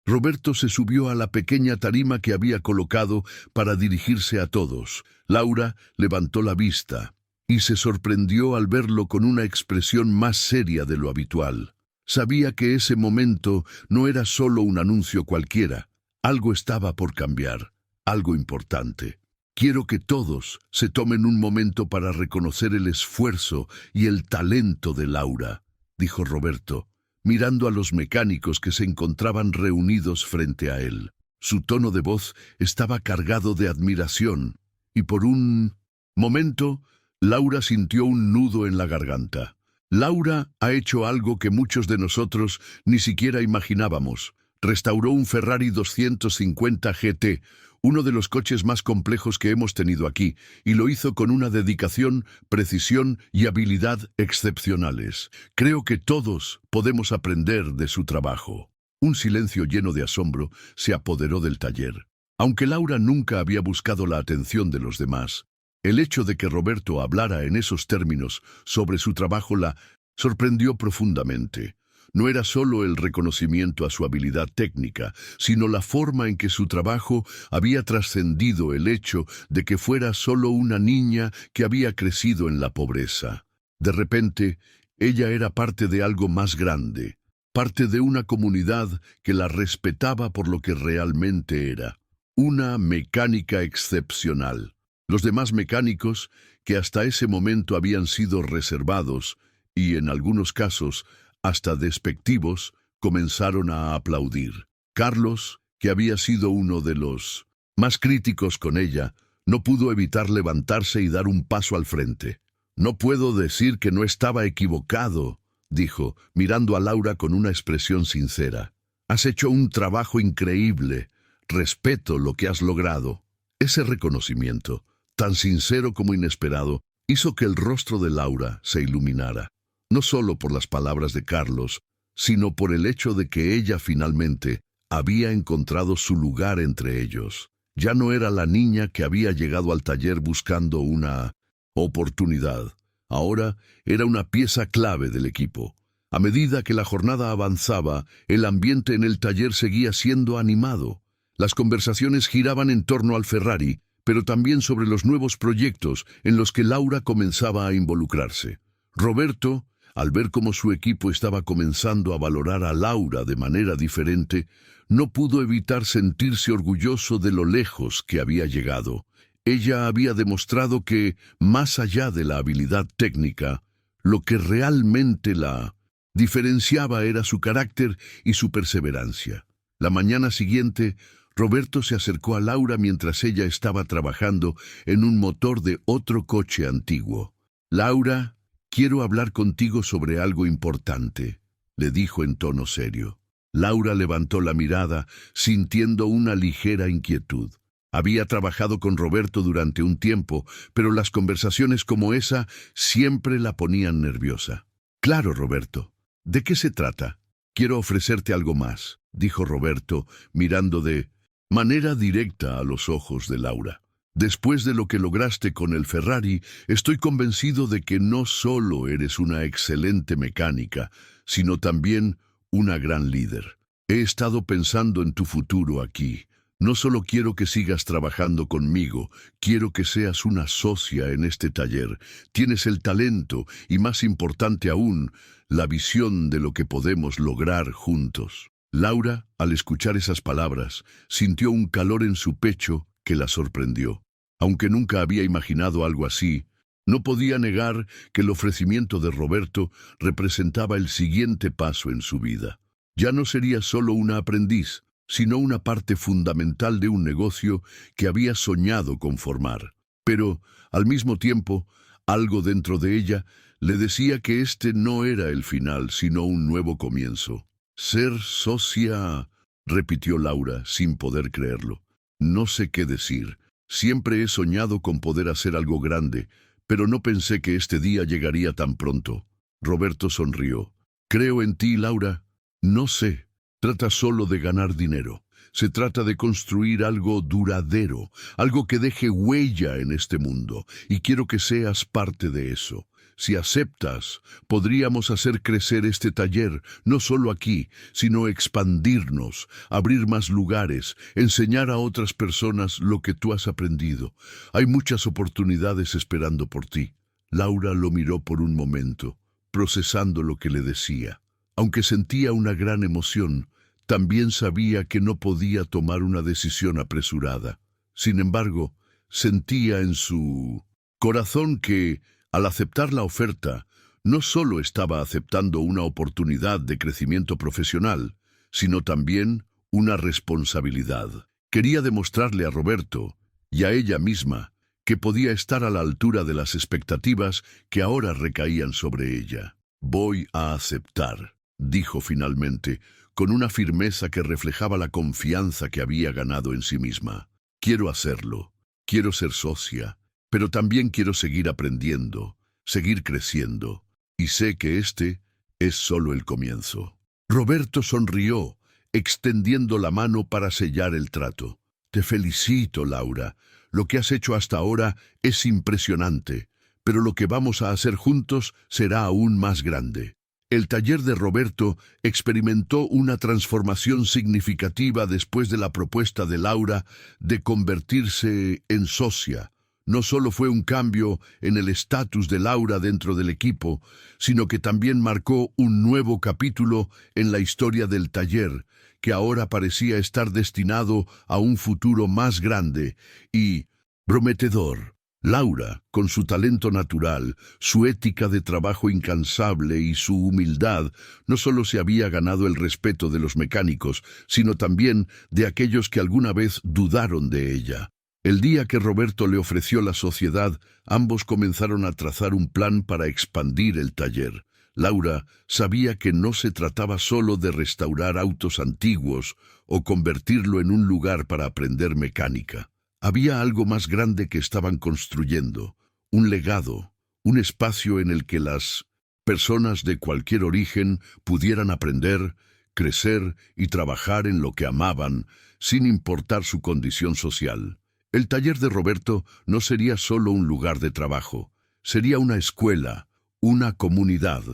Roberto se subió a la pequeña tarima que había colocado para dirigirse a todos, Laura levantó la vista y se sorprendió al verlo con una expresión más seria de lo habitual. Sabía que ese momento no era solo un anuncio cualquiera. Algo estaba por cambiar, algo importante. Quiero que todos se tomen un momento para reconocer el esfuerzo y el talento de Laura, dijo Roberto, mirando a los mecánicos que se encontraban reunidos frente a él. Su tono de voz estaba cargado de admiración, y por un momento, Laura sintió un nudo en la garganta. Laura ha hecho algo que muchos de nosotros ni siquiera imaginábamos. Restauró un Ferrari 250 GT, uno de los coches más complejos que hemos tenido aquí, y lo hizo con una dedicación, precisión y habilidad excepcionales. Creo que todos podemos aprender de su trabajo. Un silencio lleno de asombro se apoderó del taller. Aunque Laura nunca había buscado la atención de los demás, el hecho de que Roberto hablara en esos términos sobre su trabajo la sorprendió profundamente. No era solo el reconocimiento a su habilidad técnica, sino la forma en que su trabajo había trascendido el hecho de que fuera solo una niña que había crecido en la pobreza. De repente, ella era parte de algo más grande, parte de una comunidad que la respetaba por lo que realmente era, una mecánica excepcional. Los demás mecánicos, que hasta ese momento habían sido reservados y, en algunos casos, hasta despectivos, comenzaron a aplaudir. Carlos, que había sido uno de los más críticos con ella, no pudo evitar levantarse y dar un paso al frente. «No puedo decir que no estaba equivocado», dijo, mirando a Laura con una expresión sincera. «Has hecho un trabajo increíble. Respeto lo que has logrado». Ese reconocimiento, tan sincero como inesperado, hizo que el rostro de Laura se iluminara. No solo por las palabras de Carlos, sino por el hecho de que ella finalmente había encontrado su lugar entre ellos. Ya no era la niña que había llegado al taller buscando una oportunidad. Ahora era una pieza clave del equipo. A medida que la jornada avanzaba, el ambiente en el taller seguía siendo animado. Las conversaciones giraban en torno al Ferrari, pero también sobre los nuevos proyectos en los que Laura comenzaba a involucrarse. Roberto, al ver cómo su equipo estaba comenzando a valorar a Laura de manera diferente, no pudo evitar sentirse orgulloso de lo lejos que había llegado. Ella había demostrado que, más allá de la habilidad técnica, lo que realmente la diferenciaba era su carácter y su perseverancia. La mañana siguiente, Roberto se acercó a Laura mientras ella estaba trabajando en un motor de otro coche antiguo. «Laura, quiero hablar contigo sobre algo importante», le dijo en tono serio. Laura levantó la mirada, sintiendo una ligera inquietud. Había trabajado con Roberto durante un tiempo, pero las conversaciones como esa siempre la ponían nerviosa. «Claro, Roberto. ¿De qué se trata?» «Quiero ofrecerte algo más», dijo Roberto, mirando de manera directa a los ojos de Laura. «Después de lo que lograste con el Ferrari, estoy convencido de que no solo eres una excelente mecánica, sino también una gran líder. He estado pensando en tu futuro aquí. No solo quiero que sigas trabajando conmigo, quiero que seas una socia en este taller. Tienes el talento y, más importante aún, la visión de lo que podemos lograr juntos. Laura, al escuchar esas palabras, sintió un calor en su pecho que la sorprendió. Aunque nunca había imaginado algo así, no podía negar que el ofrecimiento de Roberto representaba el siguiente paso en su vida. Ya no sería solo una aprendiz, sino una parte fundamental de un negocio que había soñado con formar. Pero, al mismo tiempo, algo dentro de ella le decía que este no era el final, sino un nuevo comienzo. «Ser socia», repitió Laura, sin poder creerlo. «No sé qué decir. Siempre he soñado con poder hacer algo grande, pero no pensé que este día llegaría tan pronto». Roberto sonrió. «Creo en ti, Laura». «No sé. Trata solo de ganar dinero. Se trata de construir algo duradero, algo que deje huella en este mundo, y quiero que seas parte de eso. Si aceptas, podríamos hacer crecer este taller, no solo aquí, sino expandirnos, abrir más lugares, enseñar a otras personas lo que tú has aprendido. Hay muchas oportunidades esperando por ti». Laura lo miró por un momento, procesando lo que le decía. Aunque sentía una gran emoción, también sabía que no podía tomar una decisión apresurada. Sin embargo, sentía en su corazón que, al aceptar la oferta, no solo estaba aceptando una oportunidad de crecimiento profesional, sino también una responsabilidad. Quería demostrarle a Roberto y a ella misma que podía estar a la altura de las expectativas que ahora recaían sobre ella. «Voy a aceptar», dijo finalmente, con una firmeza que reflejaba la confianza que había ganado en sí misma. «Quiero hacerlo, quiero ser socia, pero también quiero seguir aprendiendo, seguir creciendo, y sé que este es solo el comienzo». Roberto sonrió, extendiendo la mano para sellar el trato. «Te felicito, Laura. Lo que has hecho hasta ahora es impresionante, pero lo que vamos a hacer juntos será aún más grande». El taller de Roberto experimentó una transformación significativa después de la propuesta de Laura de convertirse en socia. No solo fue un cambio en el estatus de Laura dentro del equipo, sino que también marcó un nuevo capítulo en la historia del taller, que ahora parecía estar destinado a un futuro más grande y prometedor. Laura, con su talento natural, su ética de trabajo incansable y su humildad, no solo se había ganado el respeto de los mecánicos, sino también de aquellos que alguna vez dudaron de ella. El día que Roberto le ofreció la sociedad, ambos comenzaron a trazar un plan para expandir el taller. Laura sabía que no se trataba solo de restaurar autos antiguos o convertirlo en un lugar para aprender mecánica. Había algo más grande que estaban construyendo, un legado, un espacio en el que las personas de cualquier origen pudieran aprender, crecer y trabajar en lo que amaban, sin importar su condición social. El taller de Roberto no sería solo un lugar de trabajo, sería una escuela, una comunidad,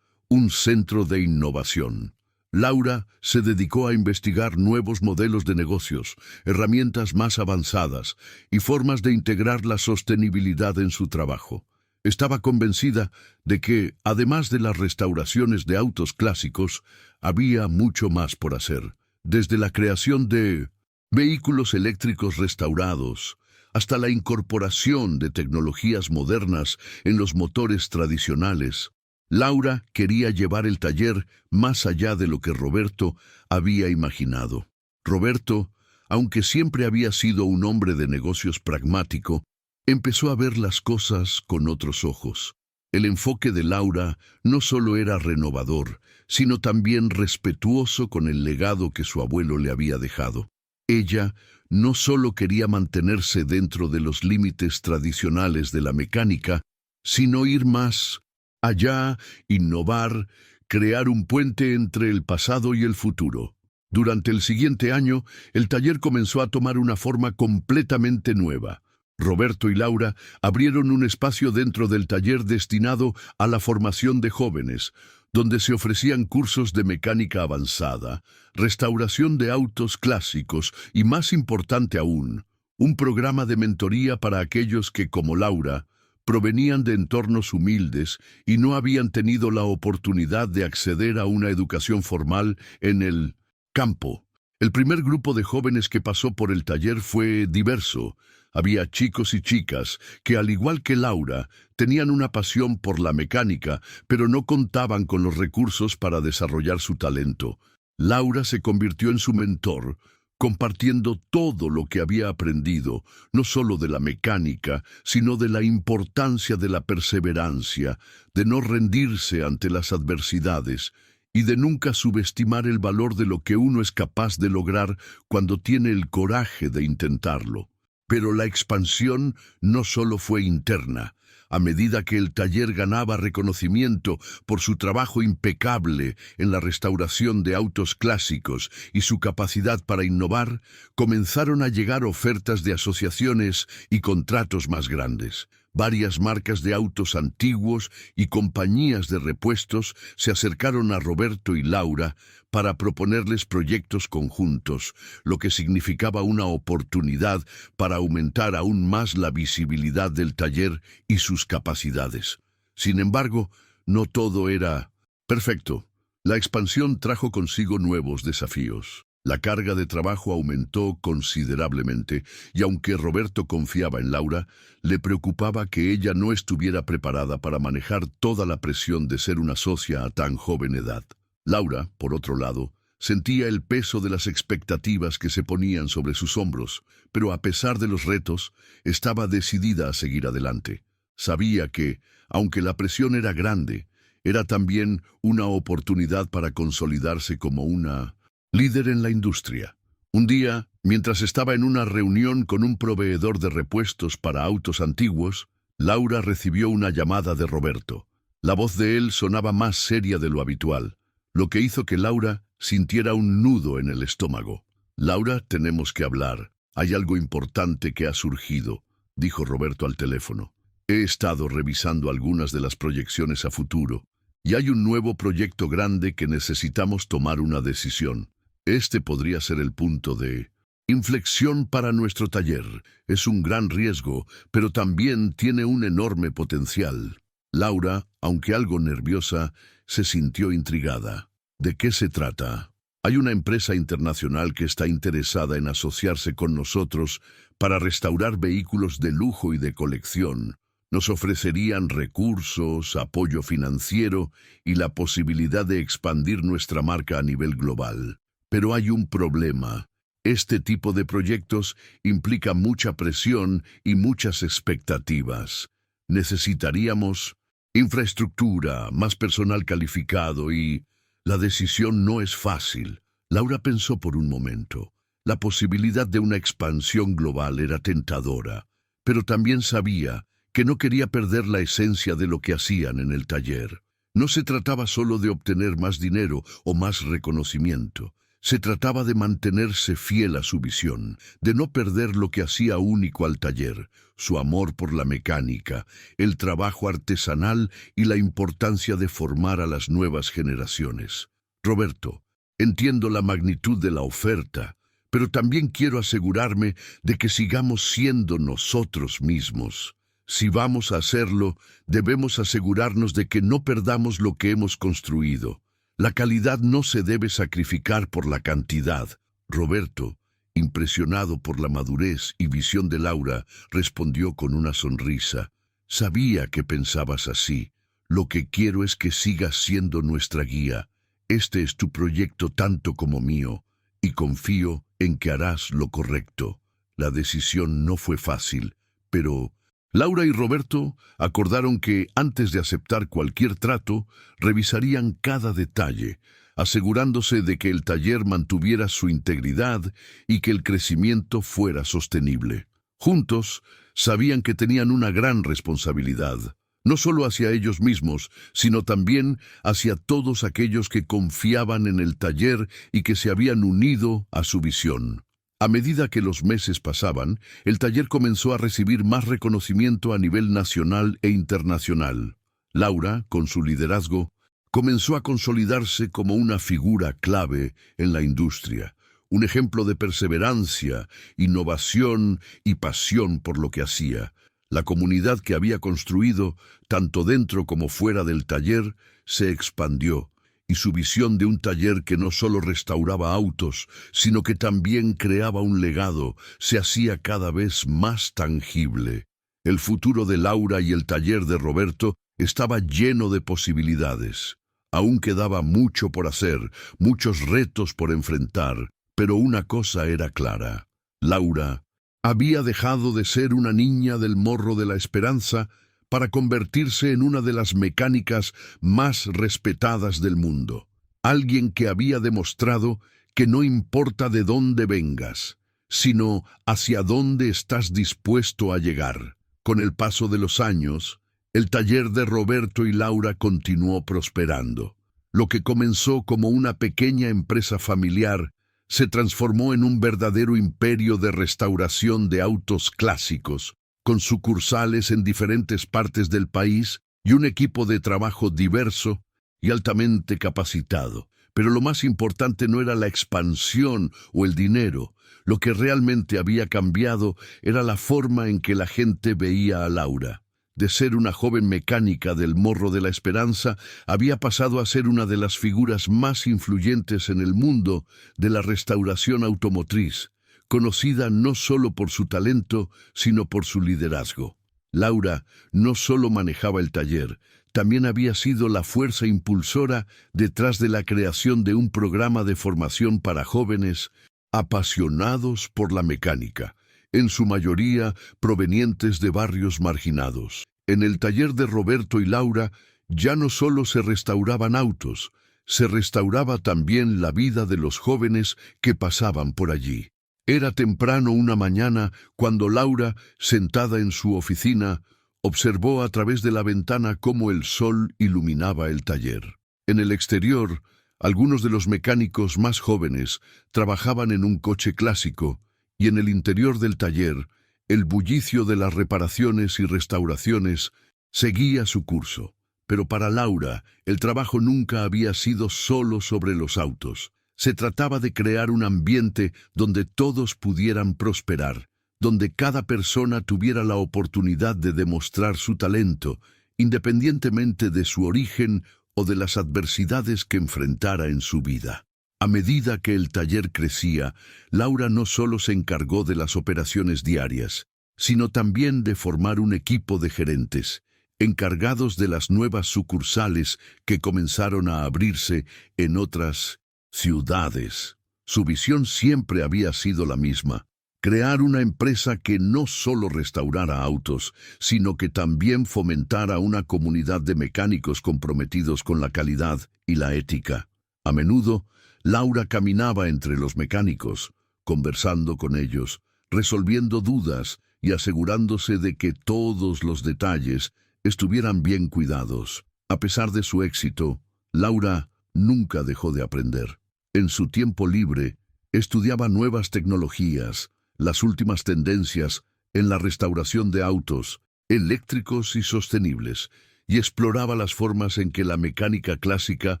un centro de innovación. Laura se dedicó a investigar nuevos modelos de negocios, herramientas más avanzadas y formas de integrar la sostenibilidad en su trabajo. Estaba convencida de que, además de las restauraciones de autos clásicos, había mucho más por hacer, desde la creación de vehículos eléctricos restaurados hasta la incorporación de tecnologías modernas en los motores tradicionales. Laura quería llevar el taller más allá de lo que Roberto había imaginado. Roberto, aunque siempre había sido un hombre de negocios pragmático, empezó a ver las cosas con otros ojos. El enfoque de Laura no solo era renovador, sino también respetuoso con el legado que su abuelo le había dejado. Ella no solo quería mantenerse dentro de los límites tradicionales de la mecánica, sino ir más allá, innovar, crear un puente entre el pasado y el futuro. Durante el siguiente año, el taller comenzó a tomar una forma completamente nueva. Roberto y Laura abrieron un espacio dentro del taller destinado a la formación de jóvenes, donde se ofrecían cursos de mecánica avanzada, restauración de autos clásicos y, más importante aún, un programa de mentoría para aquellos que, como Laura, provenían de entornos humildes y no habían tenido la oportunidad de acceder a una educación formal en el campo. El primer grupo de jóvenes que pasó por el taller fue diverso. Había chicos y chicas que, al igual que Laura, tenían una pasión por la mecánica, pero no contaban con los recursos para desarrollar su talento. Laura se convirtió en su mentor, compartiendo todo lo que había aprendido, no solo de la mecánica, sino de la importancia de la perseverancia, de no rendirse ante las adversidades y de nunca subestimar el valor de lo que uno es capaz de lograr cuando tiene el coraje de intentarlo. Pero la expansión no solo fue interna. A medida que el taller ganaba reconocimiento por su trabajo impecable en la restauración de autos clásicos y su capacidad para innovar, comenzaron a llegar ofertas de asociaciones y contratos más grandes. Varias marcas de autos antiguos y compañías de repuestos se acercaron a Roberto y Laura para proponerles proyectos conjuntos, lo que significaba una oportunidad para aumentar aún más la visibilidad del taller y sus capacidades. Sin embargo, no todo era perfecto. La expansión trajo consigo nuevos desafíos. La carga de trabajo aumentó considerablemente y aunque Roberto confiaba en Laura, le preocupaba que ella no estuviera preparada para manejar toda la presión de ser una socia a tan joven edad. Laura, por otro lado, sentía el peso de las expectativas que se ponían sobre sus hombros, pero a pesar de los retos, estaba decidida a seguir adelante. Sabía que, aunque la presión era grande, era también una oportunidad para consolidarse como una líder en la industria. Un día, mientras estaba en una reunión con un proveedor de repuestos para autos antiguos, Laura recibió una llamada de Roberto. La voz de él sonaba más seria de lo habitual, lo que hizo que Laura sintiera un nudo en el estómago. «Laura, tenemos que hablar. Hay algo importante que ha surgido», dijo Roberto al teléfono. «He estado revisando algunas de las proyecciones a futuro, y hay un nuevo proyecto grande que necesitamos tomar una decisión. Este podría ser el punto de inflexión para nuestro taller. Es un gran riesgo, pero también tiene un enorme potencial». Laura, aunque algo nerviosa, se sintió intrigada. ¿De qué se trata? «Hay una empresa internacional que está interesada en asociarse con nosotros para restaurar vehículos de lujo y de colección. Nos ofrecerían recursos, apoyo financiero y la posibilidad de expandir nuestra marca a nivel global. Pero hay un problema. Este tipo de proyectos implica mucha presión y muchas expectativas. Necesitaríamos infraestructura, más personal calificado y la decisión no es fácil». Laura pensó por un momento. La posibilidad de una expansión global era tentadora, pero también sabía que no quería perder la esencia de lo que hacían en el taller. No se trataba solo de obtener más dinero o más reconocimiento. Se trataba de mantenerse fiel a su visión, de no perder lo que hacía único al taller, su amor por la mecánica, el trabajo artesanal y la importancia de formar a las nuevas generaciones. «Roberto, entiendo la magnitud de la oferta, pero también quiero asegurarme de que sigamos siendo nosotros mismos. Si vamos a hacerlo, debemos asegurarnos de que no perdamos lo que hemos construido. La calidad no se debe sacrificar por la cantidad». Roberto, impresionado por la madurez y visión de Laura, respondió con una sonrisa. «Sabía que pensabas así. Lo que quiero es que sigas siendo nuestra guía. Este es tu proyecto tanto como mío, y confío en que harás lo correcto». La decisión no fue fácil, pero Laura y Roberto acordaron que, antes de aceptar cualquier trato, revisarían cada detalle, asegurándose de que el taller mantuviera su integridad y que el crecimiento fuera sostenible. Juntos, sabían que tenían una gran responsabilidad, no solo hacia ellos mismos, sino también hacia todos aquellos que confiaban en el taller y que se habían unido a su visión. A medida que los meses pasaban, el taller comenzó a recibir más reconocimiento a nivel nacional e internacional. Laura, con su liderazgo, comenzó a consolidarse como una figura clave en la industria, un ejemplo de perseverancia, innovación y pasión por lo que hacía. La comunidad que había construido, tanto dentro como fuera del taller, se expandió, y su visión de un taller que no solo restauraba autos, sino que también creaba un legado, se hacía cada vez más tangible. El futuro de Laura y el taller de Roberto estaba lleno de posibilidades. Aún quedaba mucho por hacer, muchos retos por enfrentar, pero una cosa era clara. Laura había dejado de ser una niña del Morro de la Esperanza para convertirse en una de las mecánicas más respetadas del mundo. Alguien que había demostrado que no importa de dónde vengas, sino hacia dónde estás dispuesto a llegar. Con el paso de los años, el taller de Roberto y Laura continuó prosperando. Lo que comenzó como una pequeña empresa familiar se transformó en un verdadero imperio de restauración de autos clásicos, con sucursales en diferentes partes del país y un equipo de trabajo diverso y altamente capacitado. Pero lo más importante no era la expansión o el dinero. Lo que realmente había cambiado era la forma en que la gente veía a Laura. De ser una joven mecánica del Morro de la Esperanza, había pasado a ser una de las figuras más influyentes en el mundo de la restauración automotriz, conocida no solo por su talento, sino por su liderazgo. Laura no solo manejaba el taller, también había sido la fuerza impulsora detrás de la creación de un programa de formación para jóvenes apasionados por la mecánica, en su mayoría provenientes de barrios marginados. En el taller de Roberto y Laura ya no solo se restauraban autos, se restauraba también la vida de los jóvenes que pasaban por allí. Era temprano una mañana cuando Laura, sentada en su oficina, observó a través de la ventana cómo el sol iluminaba el taller. En el exterior, algunos de los mecánicos más jóvenes trabajaban en un coche clásico, y en el interior del taller, el bullicio de las reparaciones y restauraciones seguía su curso. Pero para Laura, el trabajo nunca había sido solo sobre los autos. Se trataba de crear un ambiente donde todos pudieran prosperar, donde cada persona tuviera la oportunidad de demostrar su talento, independientemente de su origen o de las adversidades que enfrentara en su vida. A medida que el taller crecía, Laura no solo se encargó de las operaciones diarias, sino también de formar un equipo de gerentes, encargados de las nuevas sucursales que comenzaron a abrirse en otras ciudades. Su visión siempre había sido la misma: crear una empresa que no solo restaurara autos, sino que también fomentara una comunidad de mecánicos comprometidos con la calidad y la ética. A menudo, Laura caminaba entre los mecánicos, conversando con ellos, resolviendo dudas y asegurándose de que todos los detalles estuvieran bien cuidados. A pesar de su éxito, Laura nunca dejó de aprender. En su tiempo libre, estudiaba nuevas tecnologías, las últimas tendencias en la restauración de autos, eléctricos y sostenibles, y exploraba las formas en que la mecánica clásica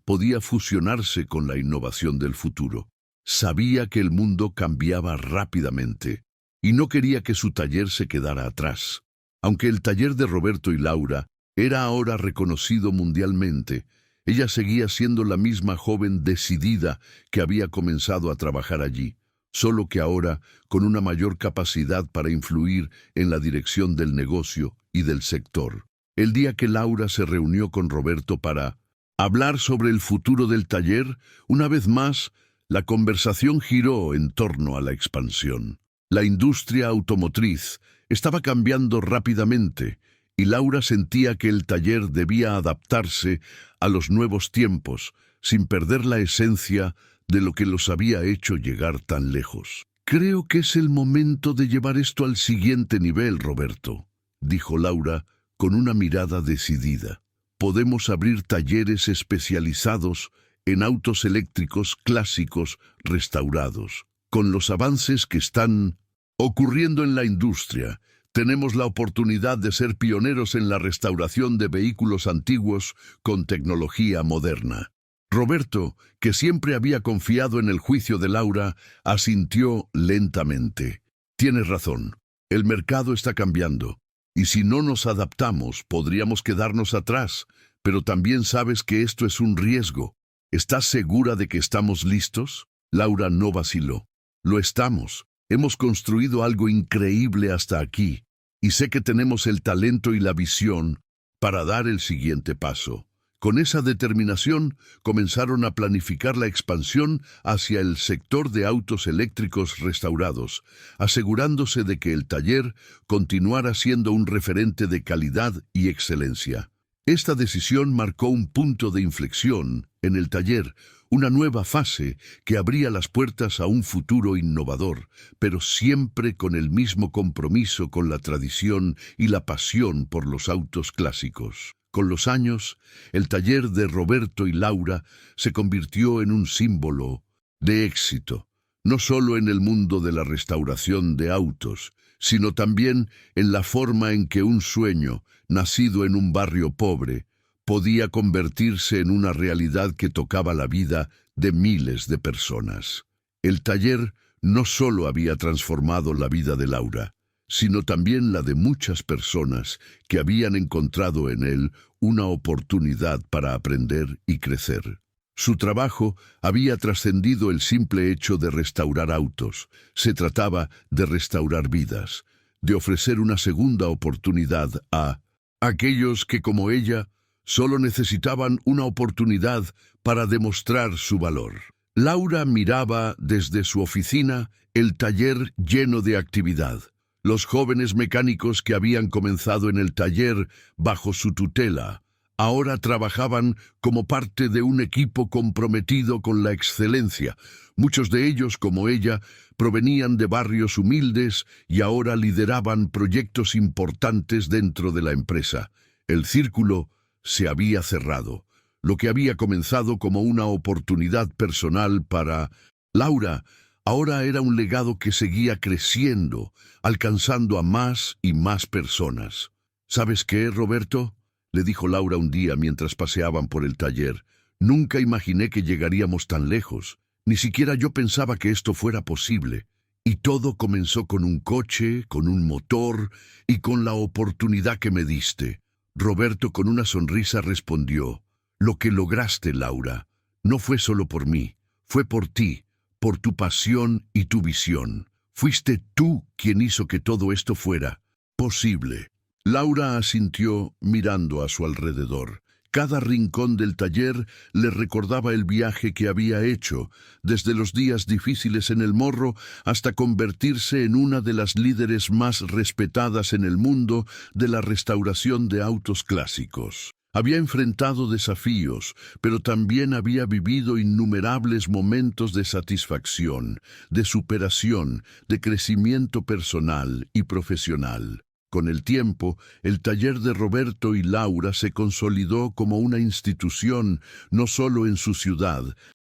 podía fusionarse con la innovación del futuro. Sabía que el mundo cambiaba rápidamente, y no quería que su taller se quedara atrás. Aunque el taller de Roberto y Laura era ahora reconocido mundialmente, ella seguía siendo la misma joven decidida que había comenzado a trabajar allí, solo que ahora con una mayor capacidad para influir en la dirección del negocio y del sector. El día que Laura se reunió con Roberto para hablar sobre el futuro del taller, una vez más, la conversación giró en torno a la expansión. La industria automotriz estaba cambiando rápidamente, y Laura sentía que el taller debía adaptarse a los nuevos tiempos, sin perder la esencia de lo que los había hecho llegar tan lejos. «Creo que es el momento de llevar esto al siguiente nivel, Roberto», dijo Laura con una mirada decidida. «Podemos abrir talleres especializados en autos eléctricos clásicos restaurados. Con los avances que están ocurriendo en la industria, Tenemos la oportunidad de ser pioneros en la restauración de vehículos antiguos con tecnología moderna. Roberto, que siempre había confiado en el juicio de Laura, asintió lentamente. Tienes razón, el mercado está cambiando, y si no nos adaptamos podríamos quedarnos atrás, pero también sabes que esto es un riesgo. ¿Estás segura de que estamos listos? Laura no vaciló. Lo estamos. Hemos construido algo increíble hasta aquí, y sé que tenemos el talento y la visión para dar el siguiente paso. Con esa determinación, comenzaron a planificar la expansión hacia el sector de autos eléctricos restaurados, asegurándose de que el taller continuara siendo un referente de calidad y excelencia. Esta decisión marcó un punto de inflexión en el taller, una nueva fase que abría las puertas a un futuro innovador, pero siempre con el mismo compromiso con la tradición y la pasión por los autos clásicos. Con los años, el taller de Roberto y Laura se convirtió en un símbolo de éxito, no solo en el mundo de la restauración de autos, sino también en la forma en que un sueño, nacido en un barrio pobre, podía convertirse en una realidad que tocaba la vida de miles de personas. El taller no solo había transformado la vida de Laura, sino también la de muchas personas que habían encontrado en él una oportunidad para aprender y crecer. Su trabajo había trascendido el simple hecho de restaurar autos. Se trataba de restaurar vidas, de ofrecer una segunda oportunidad a aquellos que, como ella, solo necesitaban una oportunidad para demostrar su valor. Laura miraba desde su oficina el taller lleno de actividad. Los jóvenes mecánicos que habían comenzado en el taller bajo su tutela ahora trabajaban como parte de un equipo comprometido con la excelencia. Muchos de ellos, como ella, provenían de barrios humildes y ahora lideraban proyectos importantes dentro de la empresa. El círculo se había cerrado. Lo que había comenzado como una oportunidad personal para Laura ahora era un legado que seguía creciendo, alcanzando a más y más personas. ¿Sabes qué, Roberto?, le dijo Laura un día mientras paseaban por el taller. Nunca imaginé que llegaríamos tan lejos. Ni siquiera yo pensaba que esto fuera posible. Y todo comenzó con un coche, con un motor y con la oportunidad que me diste. Roberto con una sonrisa respondió: lo que lograste, Laura, no fue solo por mí, fue por ti, por tu pasión y tu visión. Fuiste tú quien hizo que todo esto fuera posible. Laura asintió mirando a su alrededor. Cada rincón del taller le recordaba el viaje que había hecho, desde los días difíciles en el Morro hasta convertirse en una de las líderes más respetadas en el mundo de la restauración de autos clásicos. Había enfrentado desafíos, pero también había vivido innumerables momentos de satisfacción, de superación, de crecimiento personal y profesional. Con el tiempo, el taller de Roberto y Laura se consolidó como una institución no solo en su ciudad,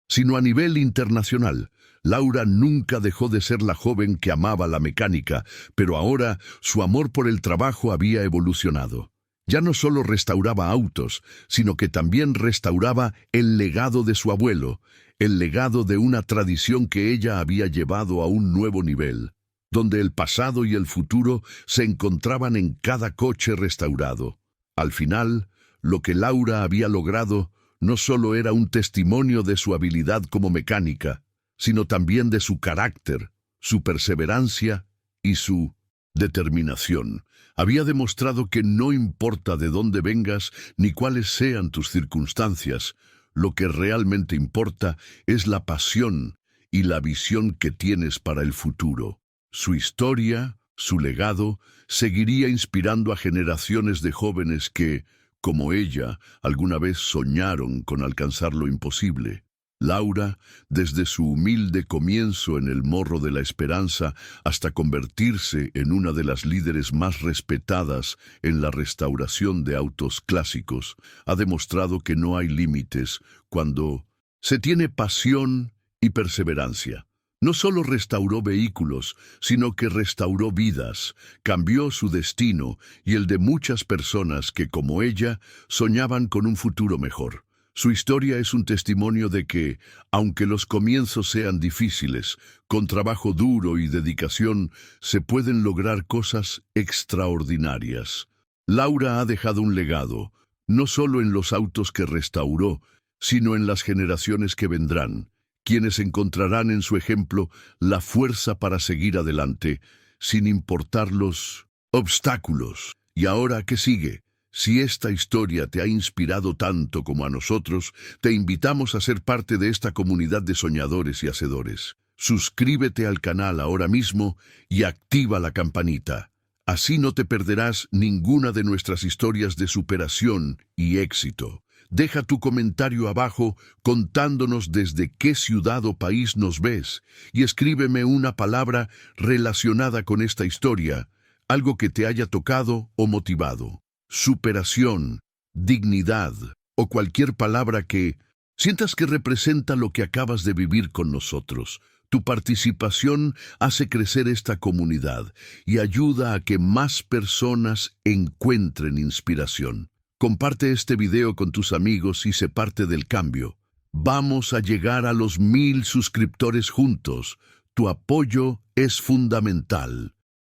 sino a nivel internacional. Laura nunca dejó de ser la joven que amaba la mecánica, pero ahora su amor por el trabajo había evolucionado. Ya no solo restauraba autos, sino que también restauraba el legado de su abuelo, el legado de una tradición que ella había llevado a un nuevo nivel, donde el pasado y el futuro se encontraban en cada coche restaurado. Al final, lo que Laura había logrado no solo era un testimonio de su habilidad como mecánica, sino también de su carácter, su perseverancia y su determinación. Había demostrado que no importa de dónde vengas ni cuáles sean tus circunstancias, lo que realmente importa es la pasión y la visión que tienes para el futuro. Su historia, su legado, seguiría inspirando a generaciones de jóvenes que, como ella, alguna vez soñaron con alcanzar lo imposible. Laura, desde su humilde comienzo en el Morro de la Esperanza hasta convertirse en una de las líderes más respetadas en la restauración de autos clásicos, ha demostrado que no hay límites cuando se tiene pasión y perseverancia. No solo restauró vehículos, sino que restauró vidas, cambió su destino y el de muchas personas que, como ella, soñaban con un futuro mejor. Su historia es un testimonio de que, aunque los comienzos sean difíciles, con trabajo duro y dedicación se pueden lograr cosas extraordinarias. Laura ha dejado un legado, no solo en los autos que restauró, sino en las generaciones que vendrán, quienes encontrarán en su ejemplo la fuerza para seguir adelante, sin importar los obstáculos. ¿Y ahora qué sigue? Si esta historia te ha inspirado tanto como a nosotros, te invitamos a ser parte de esta comunidad de soñadores y hacedores. Suscríbete al canal ahora mismo y activa la campanita. Así no te perderás ninguna de nuestras historias de superación y éxito. Deja tu comentario abajo contándonos desde qué ciudad o país nos ves y escríbeme una palabra relacionada con esta historia, algo que te haya tocado o motivado. Superación, dignidad o cualquier palabra que sientas que representa lo que acabas de vivir con nosotros. Tu participación hace crecer esta comunidad y ayuda a que más personas encuentren inspiración. Comparte este video con tus amigos y sé parte del cambio. Vamos a llegar a los 1000 suscriptores juntos. Tu apoyo es fundamental.